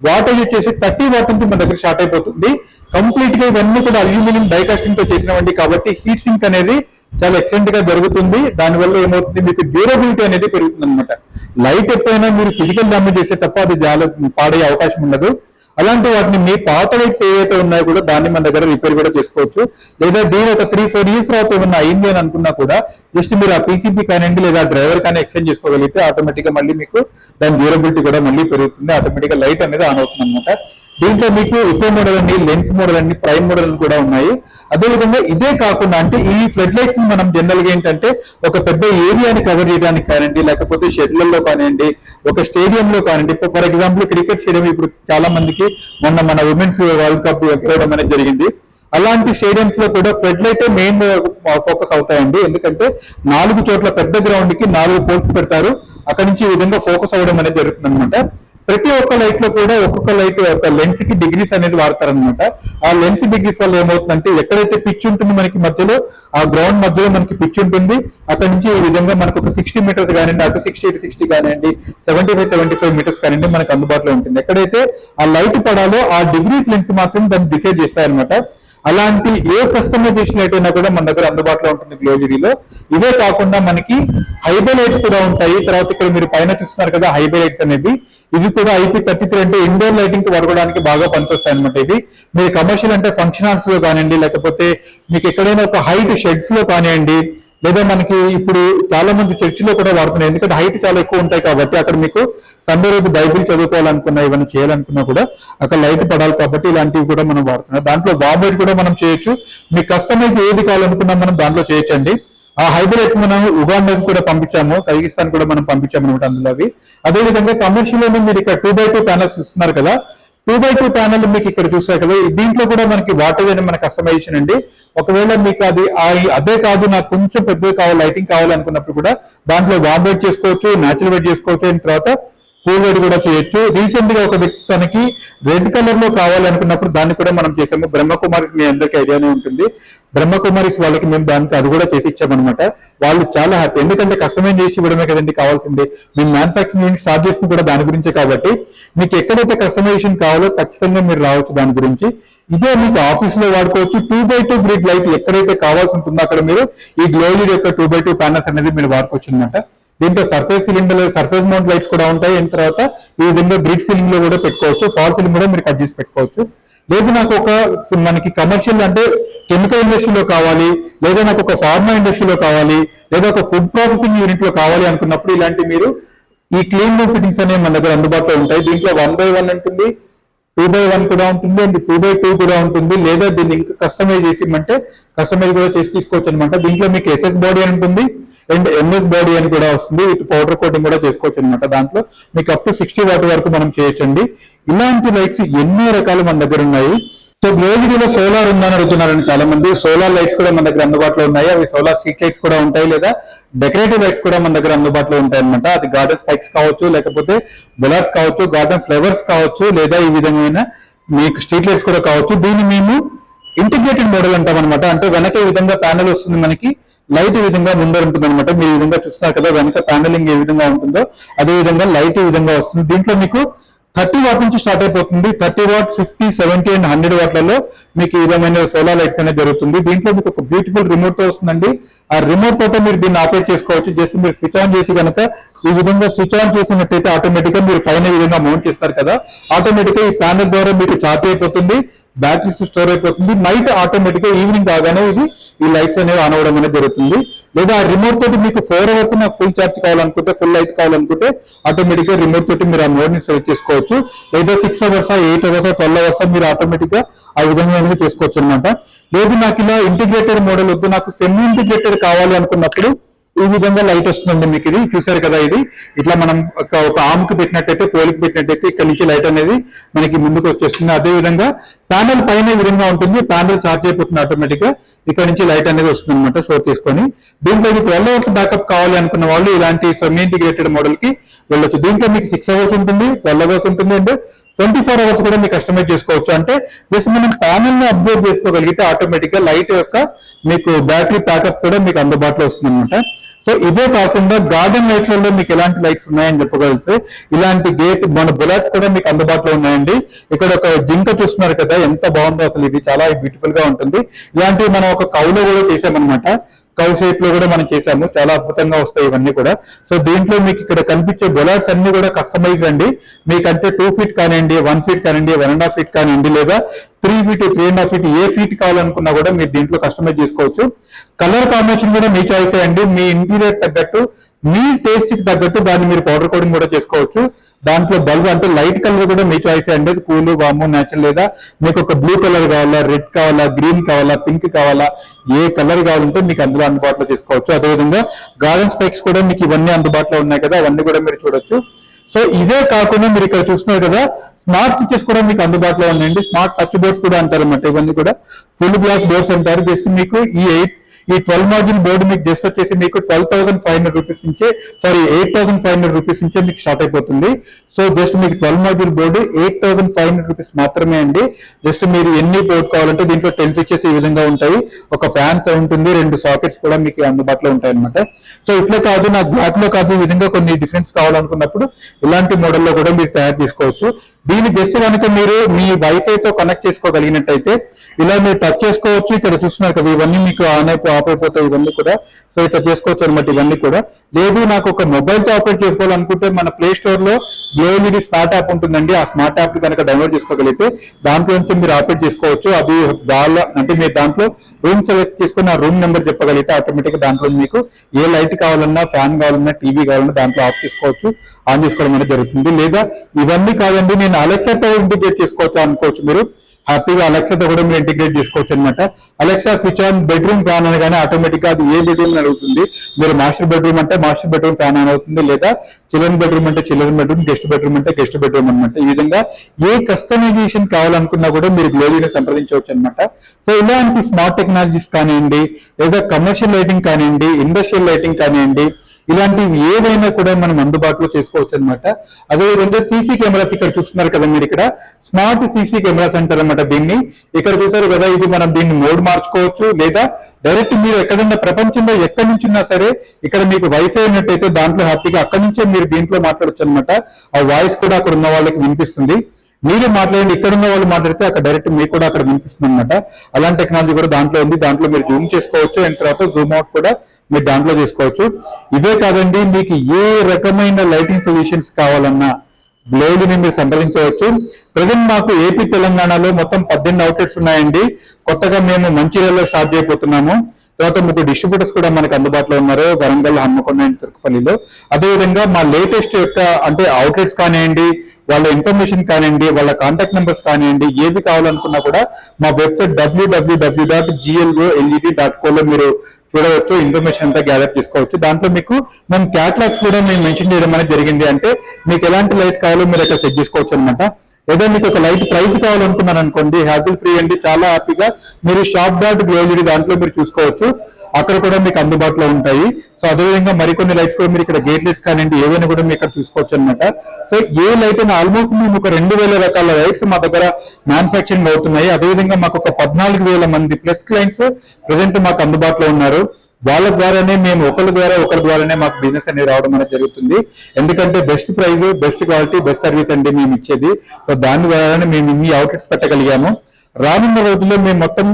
వాటేజ్ వచ్చేసి 30 వాట్ నుంచి మన దగ్గర స్టార్ట్ అయిపోతుంది. కంప్లీట్ గా ఇవన్నీ కూడా అల్యూమినియం డైకాస్టింగ్ తో చేసినవండి, కాబట్టి హీట్ సింక్ అనేది చాలా ఎక్సలెంట్ గా జరుగుతుంది. దానివల్ల ఏమవుతుంది, మీకు డ్యూరబిలిటీ అనేది పెరుగుతుంది అనమాట. లైట్ ఎప్పుడైనా మీరు ఫిజికల్ డ్యామేజ్ చేస్తే తప్ప అది చాలా పాడయ్యే అవకాశం ఉండదు. అలాంటి వాటిని మీ పాత లైట్స్ ఏవైతే ఉన్నాయో కూడా దాన్ని మన దగ్గర రిపేర్ కూడా చేసుకోవచ్చు. లేదా దీని ఒక 3-4 years తర్వాత ఏమన్నా అయింది అని అనుకున్నా కూడా జస్ట్ మీరు ఆ పీసీబీ కానివ్వండి లేదా డ్రైవర్ కానీ ఎక్స్చేంజ్ చేసుకోగలిగితే ఆటోమేటిక్ గా మళ్ళీ మీకు దాని డ్యూరబిలిటీ కూడా మళ్ళీ పెరుగుతుంది. ఆటోమేటిక్ గా లైట్ అనేది ఆన్ అవుతుంది అనమాట. దీంట్లో మీకు ఇకో మోడల్ అండి, లెన్స్ మోడల్ అండి, ప్రైమ్ మోడల్ కూడా ఉన్నాయి. అదేవిధంగా ఇదే కాకుండా అంటే ఈ ఫ్లడ్ లైట్స్ మనం జనరల్ గా ఏంటంటే ఒక పెద్ద ఏరియాని కవర్ చేయడానికి కానివ్వండి, లేకపోతే షెడ్లలో కానివ్వండి, ఒక స్టేడియం లో కానివ్వండి. ఫర్ ఎగ్జాంపుల్ క్రికెట్ స్టేడియం ఇప్పుడు చాలా మందికి మొన్న మన ఉమెన్స్ వరల్డ్ కప్ గెలవడం అనేది జరిగింది. అలాంటి స్టేడియంస్ లో కూడా ఫ్లడ్ లైట్ మెయిన్ ఫోకస్ అవుతాయండి. ఎందుకంటే 4 చోట్ల పెద్ద గ్రౌండ్ కి 4 పోల్స్ పెడతారు, అక్కడ నుంచి ఈ విధంగా ఫోకస్ అవ్వడం అనేది జరుగుతుంది అనమాట. ప్రతి ఒక్క లైట్ లో కూడా ఒక్కొక్క లైట్ ఒక లెన్స్ కి డిగ్రీస్ అనేది వాడతారనమాట. ఆ లెన్స్ డిగ్రీస్ వల్ల ఏమవుతుందంటే ఎక్కడైతే పిచ్ ఉంటుంది మనకి మధ్యలో, ఆ గ్రౌండ్ మధ్యలో మనకి పిచ్ ఉంటుంది, అక్కడ నుంచి ఈ విధంగా మనకు ఒక 60 మీటర్స్ కానివ్వండి, అటు 60 కానివ్వండి, 75 మీటర్స్ కానివ్వండి మనకు అందుబాటులో ఉంటుంది. ఎక్కడైతే ఆ లైట్ పడాలో ఆ డిగ్రీస్ లెన్స్ మాత్రం దాన్ని డిసైడ్ చేస్తారనమాట. అలాంటి ఏ కస్టమైజేషన్ లైట్ అయినా కూడా మన దగ్గర అందుబాటులో ఉంటుంది గ్లోజరీలో. ఇవే కాకుండా మనకి హైబే లైట్స్ కూడా ఉంటాయి. తర్వాత ఇక్కడ మీరు పైన చూస్తున్నారు కదా హైబే లైట్స్ అనేది, ఇవి కూడా IP33 అంటే ఇండోర్ లైటింగ్ కి వాడుకోవడానికి బాగా పనికొస్తాయి అనమాట. ఇవి మీరు కమర్షియల్ అంటే ఫంక్షన్ హాల్స్ లో కానివ్వండి, లేకపోతే మీకు ఎక్కడైనా ఒక హైట్ షెడ్స్ లో కానివ్వండి, లేదా మనకి ఇప్పుడు చాలా మంది చర్చిలో కూడా వాడుతున్నాయి. ఎందుకంటే హైట్ చాలా ఎక్కువ ఉంటాయి కాబట్టి అక్కడ మీకు సండే రోజు బైబిల్ చదువుకోవాలనుకున్నా, ఇవన్నీ చేయాలనుకున్నా కూడా అక్కడ లైట్ పడాలి కాబట్టి ఇలాంటివి కూడా మనం వాడుతున్నాం. దాంట్లో వామ్ కూడా మనం చేయొచ్చు. మీకు కస్టమైజ్ ఏది కావాలనుకున్నా మనం దాంట్లో చేయొచ్చండి. ఆ హైబ్రిడ్ మనం ఉగాండాకి కూడా పంపించాము, కజకిస్తాన్ కూడా మనం పంపించాము అనమాట అందులో అవి. అదేవిధంగా కమర్షియల్ మీరు ఇక్కడ 2x2 ప్యానల్స్ ఇస్తున్నారు కదా, 2x2 ప్యానల్ మీకు ఇక్కడ చూస్తారు కదా, దీంట్లో కూడా మనకి వాటర్ అని మన కస్టమైజేషన్ అండి. ఒకవేళ మీకు అది అదే కాదు నాకు కొంచెం పెద్దగా కావాలి, లైటింగ్ కావాలనుకున్నప్పుడు కూడా దాంట్లో వామ్ వైట్ చేసుకోవచ్చు, న్యాచురల్ వైట్ చేసుకోవచ్చు, అయిన తర్వాత కూల్ వైట్ కూడా చేయొచ్చు. రీసెంట్ గా ఒక వ్యక్తి తనకి రెడ్ కలర్ లో కావాలనుకున్నప్పుడు దాన్ని కూడా మనం చేసాము. బ్రహ్మకుమారిస్ మీ అందరికీ ఐడియానే ఉంటుంది. బ్రహ్మకుమారిస్ వాళ్ళకి మేము దానికి అది కూడా చేసి ఇచ్చామన్నమాట. వాళ్ళు చాలా హ్యాపీ, ఎందుకంటే కస్టమైజ్ చేసి ఇవ్వడమే కదండి కావాల్సింది. మేము మ్యానుఫాక్చరింగ్ స్టార్ట్ చేసింది కూడా దాని గురించే కాబట్టి మీకు ఎక్కడైతే కస్టమైజేషన్ కావాలో ఖచ్చితంగా మీరు రావచ్చు దాని గురించి. ఇదే మీకు ఆఫీస్ లో వాడుకోవచ్చు. 2x2 గ్రిడ్ లైట్ ఎక్కడైతే కావాల్సి ఉంటుందో అక్కడ మీరు ఈ గ్లోలీడ్ యొక్క 2x2 ప్యానల్స్ అనేది మీరు వాడుకోవచ్చు అనమాట. దీంట్లో surface cylinder, surface mount lights కూడా ఉంటాయి. అయిన తర్వాత ఈ విధంగా గ్రిడ్ సీలింగ్ లో కూడా పెట్టుకోవచ్చు, ఫాల్ సీలింగ్ కూడా మీరు కట్ చేసి పెట్టుకోవచ్చు. లేదు నాకు ఒక మనకి కమర్షియల్ అంటే కెమికల్ ఇండస్ట్రీలో కావాలి, లేదా నాకు ఒక ఫార్మా ఇండస్ట్రీలో కావాలి, లేదా ఒక ఫుడ్ ప్రాసెసింగ్ యూనిట్ లో కావాలి అనుకున్నప్పుడు ఇలాంటి మీరు ఈ క్లీన్ రూమ్ ఫిట్టింగ్స్ అనేవి మన దగ్గర అందుబాటులో ఉంటాయి. దీంట్లో 1x1 ఉంటుంది, 2x1 కూడా ఉంటుంది, అండ్ 2x2 కూడా ఉంటుంది. లేదా దీన్ని ఇంకా కస్టమైజ్ చేసి అంటే కస్టమైజ్ కూడా చేసి తీసుకోవచ్చు అనమాట. దీంట్లో మీకు SS బాడీ అని ఉంటుంది అండ్ MS బాడీ అని కూడా వస్తుంది, విత్ పౌడర్ కోటింగ్ కూడా చేసుకోవచ్చు అనమాట. దాంట్లో మీకు అప్ టు 60 వాట్ వరకు మనం చేయొచ్చండి. ఇలాంటి లైట్స్ ఎన్నో రకాలు మన దగ్గర ఉన్నాయి. సో గ్లోజరీలో సోలార్ ఉందని అడుగుతున్నారండి చాలా మంది. సోలార్ లైట్స్ కూడా మన దగ్గర అందుబాటులో ఉన్నాయి. అవి సోలార్ స్ట్రీట్ లైట్స్ కూడా ఉంటాయి, లేదా డెకరేటివ్ లైట్స్ కూడా మన దగ్గర అందుబాటులో ఉంటాయి అనమాట. అది గార్డెన్ స్పైక్స్ కావచ్చు, లేకపోతే బెలర్స్ కావచ్చు, గార్డెన్ ఫ్లవర్స్ కావచ్చు, లేదా ఈ విధమైన మీకు స్ట్రీట్ లైట్స్ కూడా కావచ్చు. దీన్ని మేము ఇంటిగ్రేటెడ్ మోడల్ అంటాం అనమాట. అంటే వెనక ఈ విధంగా ప్యానెల్ వస్తుంది మనకి, లైట్ ఈ విధంగా ముందర ఉంటుంది అనమాట. మీరు ఈ విధంగా చూస్తున్నారు కదా, వెనక ప్యానలింగ్ ఏ విధంగా ఉంటుందో అదే విధంగా లైట్ ఈ విధంగా వస్తుంది. దీంట్లో మీకు 30 వాట్ నుంచి స్టార్ట్ అయిపోతుంది. 30 వాట్, 50, 70 అండ్ 100 వాట్లలో మీకు ఈ విధమైన సోలార్ లైట్స్ అనేది జరుగుతుంది. దీంట్లో మీకు ఒక బ్యూటిఫుల్ రిమోట్ తో వస్తుందండి. ఆ రిమోట్ తోట మీరు దీన్ని ఆపరేట్ చేసుకోవచ్చు. జస్ట్ మీరు స్విచ్ ఆన్ చేసి కనుక ఈ విధంగా స్విచ్ ఆన్ చేసినట్టయితే ఆటోమేటిక్ గా మీరు పైన ఈ విధంగా మౌంట్ చేస్తారు కదా, ఆటోమేటిక్ గా ఈ ప్యానల్ ద్వారా మీకు చార్జ్ అయిపోతుంది, బ్యాటరీస్ స్టోర్ అయిపోతుంది. నైట్ ఆటోమేటిక్ గా ఈవినింగ్ కాగానే ఇది ఈ లైట్స్ అనేవి ఆన్ అవ్వడం అనేది జరుగుతుంది. లేదా రిమోట్ తోటి మీకు 4 అవర్స్ నాకు ఫుల్ ఛార్జ్ కావాలనుకుంటే, ఫుల్ లైట్ కావాలనుకుంటే ఆటోమేటిక్ గా రిమోట్ తోటి మీరు ఆ మోడ్ ని సెలెక్ట్ చేసుకోవచ్చు. లేదా 6 అవర్స్, 8 అవర్స్, 12 అవర్స్ మీరు ఆటోమేటిక్ గా ఆ విధంగా అనేది చేసుకోవచ్చు అనమాట. లేదు నాకు ఇలా ఇంటిగ్రేటెడ్ మోడల్ వద్దు, నాకు సెమీ ఇంటిగ్రేటెడ్ కావాలి అనుకున్నప్పుడు ఈ విధంగా లైట్ వస్తుందండి. మీకు ఇది చూసారు కదా, ఇది ఇట్లా మనం ఒక ఆమ్కి పెట్టినట్టయితే, పోలికి పెట్టినట్టయితే ఇక్కడ నుంచి లైట్ అనేది మనకి ముందుకు వచ్చేస్తుంది. అదే విధంగా ప్యానల్ పైన ఈ విధంగా ఉంటుంది, ప్యానల్ చార్జ్ అయిపోతుంది ఆటోమేటిక్ గా, ఇక్కడ నుంచి లైట్ అనేది వస్తుంది అనమాట స్టోర్ చేసుకొని. దీంట్లో 12 అవర్స్ బ్యాకప్ కావాలి అనుకున్న వాళ్ళు ఇలాంటి సెమీ ఇంటిగ్రేటెడ్ మోడల్ కి వెళ్ళొచ్చు. దీంట్లో మీకు 6 అవర్స్ ఉంటుంది, 12 అవర్స్ ఉంటుంది, అండ్ 24 అవర్స్ కూడా మీకు కస్టమైజ్ చేసుకోవచ్చు. అంటే జస్ట్ మనం ప్యానల్ ని అప్గ్రేడ్ చేసుకోగలిగితే ఆటోమేటిక్ గా లైట్ యొక్క మీకు బ్యాటరీ ప్యాకప్ కూడా మీకు అందుబాటులో వస్తుంది అనమాట. సో ఇదే కాకుండా గార్డెన్ లైట్లలో మీకు ఎలాంటి లైట్స్ ఉన్నాయని చెప్పగలిగితే ఇలాంటి గేట్ మన బుల్లెట్స్ కూడా మీకు అందుబాటులో ఉన్నాయండి. ఇక్కడ ఒక జింక చూస్తున్నారు కదా, ఎంత బాగుందో అసలు, ఇది చాలా బ్యూటిఫుల్ గా ఉంటుంది. ఇలాంటివి మనం ఒక కౌలో కూడా చేసామన్నమాట, కౌ షేప్ లో కూడా మనం చేసాము, చాలా అద్భుతంగా వస్తాయి ఇవన్నీ కూడా. సో దీంట్లో మీకు ఇక్కడ కనిపించే బొలాట్స్ అన్ని కూడా కస్టమైజ్ అండి. మీకంటే 2 ఫీట్ కానివ్వండి, 1 ఫీట్ కానివ్వండి, 1.5 ఫీట్ కానివ్వండి, లేదా 3 ఫీట్, 3.5 ఫీట్ ఏ ఫీట్ కావాలనుకున్నా కూడా మీరు దీంట్లో కస్టమైజ్ చేసుకోవచ్చు. కలర్ కాంబినేషన్ కూడా మీ చాయిస్ అండి, మీ ఇంటీరియర్ తగ్గట్టు, మీ టేస్ట్ కి తగ్గట్టు దాన్ని మీరు పౌడర్ కోడింగ్ కూడా చేసుకోవచ్చు. దాంట్లో బల్బ్ అంటే లైట్ కలర్ కూడా మీ చాయిస్ అండి, కూల్, వాము, న్యాచురల్, లేదా మీకు ఒక బ్లూ కలర్ కావాలా, రెడ్ కావాలా, గ్రీన్ కావాలా, పింక్ కావాలా, ఏ కలర్ కావాలంటే మీకు అందులో అందుబాటులో చేసుకోవచ్చు. అదేవిధంగా గార్డెన్ స్పెక్స్ కూడా మీకు ఇవన్నీ అందుబాటులో ఉన్నాయి కదా, అవన్నీ కూడా మీరు చూడొచ్చు. సో ఇదే కాకుండా మీరు ఇక్కడ చూస్తున్నారు కదా, స్మార్ట్ స్విచెస్ కూడా మీకు అందుబాటులో ఉన్నాయండి. స్మార్ట్ టచ్ బోర్డ్స్ కూడా అంటారు అన్నమాట. ఇవన్నీ కూడా ఫుల్ గ్లాస్ డోర్స్ అంటారు. జస్ట్ మీకు ఈ 12 మాడ్యూల్ బోర్డు మీకు జస్ట్ వచ్చేసి మీకు 12,500 రూపీస్ నుంచే 8,500 రూపీస్ నుంచే మీకు స్టార్ట్ అయిపోతుంది. సో జస్ట్ మీకు 12 మాడ్యూల్ బోర్డు 8,500 రూపీస్ మాత్రమే అండి. జస్ట్ మీరు ఎన్ని బోర్డు కావాలంటే దీంట్లో 10 స్విచెస్ ఈ విధంగా ఉంటాయి, ఒక ఫ్యాన్ ఉంటుంది, 2 సాకెట్స్ కూడా మీకు అందుబాటులో ఉంటాయి అనమాట. సో ఇట్లా కాదు, నాకు బ్లాక్ లో కాదు, ఈ విధంగా కొన్ని డిఫరెన్స్ కావాలనుకున్నప్పుడు ఇలాంటి మోడల్లో కూడా మీరు తయారు చేసుకోవచ్చు. దీన్ని జస్ట్ కనుక మీరు మీ వైఫై తో కనెక్ట్ చేసుకోగలిగినట్టయితే ఇలా మీరు టచ్ చేసుకోవచ్చు. ఇక్కడ చూస్తున్నారు కదా, ఇవన్నీ మీకు ఆన్ అయిపోయి ఆఫ్ అయిపోతాయి ఇవన్నీ కూడా. సో ఇట్లా చేసుకోవచ్చు అనమాట ఇవన్నీ కూడా. లేదు నాకు ఒక మొబైల్ తో ఆపరేట్ చేసుకోవాలనుకుంటే మన ప్లే స్టోర్ లో గ్లోఎల్ఈడి స్మార్ట్ యాప్ ఉంటుందండి. ఆ స్మార్ట్ యాప్ కనుక డౌన్లోడ్ చేసుకోగలిగితే దాంట్లో నుంచి మీరు ఆపరేట్ చేసుకోవచ్చు. అది అంటే మీరు దాంట్లో రూమ్ సెలెక్ట్ చేసుకుని ఆ రూమ్ నెంబర్ చెప్పగలిగితే ఆటోమేటిక్ గా దాంట్లో మీకు ఏ లైట్ కావాలన్నా, ఫ్యాన్ కావాలన్నా, టీవీ కావాలన్నా దాంట్లో ఆఫ్ చేసుకోవచ్చు, ఆన్ చేసుకోవడం అనేది జరుగుతుంది. లేదా ఇవన్నీ కాదండి నేను అలెక్సాతో ఇంటిగ్రేట్ చేసుకోవచ్చు అనుకోవచ్చు. మీరు హ్యాపీగా అలెక్సాతో కూడా మీరు ఇంటిగ్రేట్ చేసుకోవచ్చు అనమాట. Alexa switch on bedroom fan అనగానే ఆటోమేటిక్ గా అది ఏ బెడ్రూమ్ అడుగుతుంది. మీరు మాస్టర్ బెడ్రూమ్ అంటే మాస్టర్ బెడ్రూమ్ ఫ్యాన్ ఆన్ అవుతుంది, లేదా చిల్డ్రన్ బెడ్రూమ్ అంటే చిల్డ్రన్ బెడ్రూమ్, గెస్ట్ బెడ్రూమ్ అంటే గెస్ట్ బెడ్రూమ్ అనమాట. ఈ విధంగా ఏ కస్టమైజేషన్ కావాలనుకున్నా కూడా మీరు గ్లోఎల్ఈడిని సంప్రదించవచ్చు అనమాట. సో ఇలాంటి స్మార్ట్ టెక్నాలజీస్ కానివ్వండి, లేదా కమర్షియల్ లైటింగ్ కానివ్వండి, ఇండస్ట్రియల్ లైటింగ్ కానివ్వండి, ఇలాంటివి ఏదైనా కూడా మనం అందుబాటులో చేసుకోవచ్చు అనమాట. అదేవిధంగా సీసీ కెమెరాస్ ఇక్కడ చూస్తున్నారు కదా మీరు, ఇక్కడ స్మార్ట్ సీసీ కెమెరాస్ అంటారు అనమాట దీన్ని. ఇక్కడ చూసారు కదా, ఇది మనం దీన్ని మోడ్ మార్చుకోవచ్చు, లేదా డైరెక్ట్ మీరు ఎక్కడన్నా ప్రపంచంలో ఎక్కడి నుంచి ఉన్నా సరే ఇక్కడ మీకు వైఫై ఉన్నట్టయితే దాంట్లో హ్యాపీగా అక్కడి నుంచే మీరు దీంట్లో మాట్లాడచ్చు అనమాట. ఆ వాయిస్ కూడా అక్కడ ఉన్న వాళ్ళకి వినిపిస్తుంది. మీరు మాట్లాడండి, ఇక్కడ ఉన్న వాళ్ళు మాట్లాడితే అక్కడ డైరెక్ట్ మీకు కూడా అక్కడ వినిపిస్తుంది అనమాట. అలాంటి టెక్నాలజీ కూడా దాంట్లో ఉంది. దాంట్లో మీరు జూమ్ చేసుకోవచ్చు, అండ్ తర్వాత జూమ్ అవుట్ కూడా మీరు దాంట్లో చేసుకోవచ్చు. ఇవే కాదండి, మీకు ఏ రకమైన లైటింగ్ సొల్యూషన్స్ కావాలన్నా గ్లోఎల్ఈడిని మీరు సంప్రదించవచ్చు. ప్రజెంట్ మాకు ఏపీ తెలంగాణలో మొత్తం 18 అవుట్లెట్స్ ఉన్నాయండి. కొత్తగా మేము మంచిర్యాలలో స్టార్ట్ చేయబోతున్నాము. తర్వాత 3 డిస్ట్రిబ్యూటర్స్ కూడా మనకు అందుబాటులో ఉన్నారు, వరంగల్, హన్మకొండ అండ్ తిరుపతిలో. అదేవిధంగా మా లేటెస్ట్ యొక్క అంటే అవుట్లెట్స్ కానివ్వండి, వాళ్ళ ఇన్ఫర్మేషన్ కానివ్వండి, వాళ్ళ కాంటాక్ట్ నెంబర్స్ కానివ్వండి, ఏవి కావాలనుకున్నా కూడా మా వెబ్సైట్ www.gloled.co లో మీరు చూడవచ్చు, ఇన్ఫర్మేషన్ అంతా గ్యాదర్ చేసుకోవచ్చు. దాంట్లో మీకు మేము క్యాటలాగ్స్ కూడా మేము మెన్షన్ చేయడం అనేది జరిగింది. అంటే మీకు ఎలాంటి లైట్ కావాలో మీరు అక్కడ సెట్ చేసుకోవచ్చు అనమాట. ఏదో మీకు ఒక లైట్ ప్రైస్ కావాలనుకున్నాను అనుకోండి, హ్యాపిల్ ఫ్రీ అండి, చాలా హ్యాపీగా మీరు shop.gloled దాంట్లో మీరు చూసుకోవచ్చు, అక్కడ కూడా మీకు అందుబాటులో ఉంటాయి. సో అదేవిధంగా మరికొన్ని లైట్స్ కూడా మీరు ఇక్కడ గేట్ లైట్స్ కానివ్వండి ఏవైనా కూడా మీరు ఇక్కడ చూసుకోవచ్చు అనమాట. సో ఏ లైట్ అయినా ఆల్మోస్ట్ మేము ఒక 2,000 రకాల లైట్స్ మా దగ్గర మ్యానుఫ్యాక్చరింగ్ అవుతున్నాయి. అదేవిధంగా మాకు ఒక 14,000 మంది ప్లస్ క్లయింట్స్ ప్రజెంట్ మాకు అందుబాటులో ఉన్నారు. వాళ్ళ ద్వారానే మేము ఒకరి ద్వారానే మాకు బిజినెస్ అనేది రావడం అనేది జరుగుతుంది. ఎందుకంటే best price, best quality, best service అండి మేము ఇచ్చేది. సో దాని ద్వారానే మేము ఇన్ని అవుట్లెట్స్ పెట్టగలిగాము. రానున్న రోజుల్లో మేము మొత్తం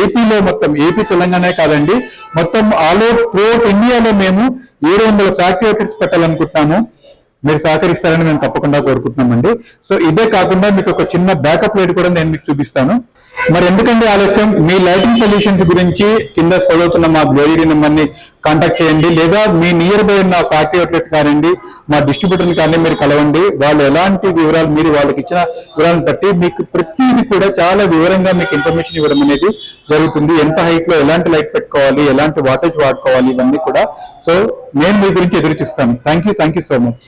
ఏపీలో మొత్తం ఏపీ తెలంగాణ కాదండి, మొత్తం ఆల్ ఓవర్ ఇండియాలో మేము 700 ఫ్యాక్టరీ అవుట్లెట్స్ పెట్టాలనుకుంటున్నాము. మీరు సహకరిస్తారని మేము తప్పకుండా కోరుకుంటున్నామండి. సో ఇదే కాకుండా మీకు ఒక చిన్న బ్యాకప్ లైట్ కూడా నేను మీకు చూపిస్తాను. మరి ఎందుకంటే ఆలస్యం, మీ లైటింగ్ సొల్యూషన్స్ గురించి కింద చదువుతున్న మా గ్లోఎల్ఈడి నెంబర్ని కాంటాక్ట్ చేయండి, లేదా మీ నియర్ బై ఉన్న ఫ్యాక్టరీ అవుట్లెట్ కానివ్వండి, మా డిస్ట్రిబ్యూటర్ని కానీ మీరు కలవండి. వాళ్ళు ఎలాంటి వివరాలు మీరు వాళ్ళకి ఇచ్చిన వివరాలను బట్టి మీకు ప్రతిదీ కూడా చాలా వివరంగా మీకు ఇన్ఫర్మేషన్ ఇవ్వడం అనేది జరుగుతుంది. ఎంత హైట్ లో ఎలాంటి లైట్ పెట్టుకోవాలి, ఎలాంటి వాటేజ్ వాడుకోవాలి, ఇవన్నీ కూడా. సో నేను మీ గురించి ఎదురు చూస్తాను. Thank you so much.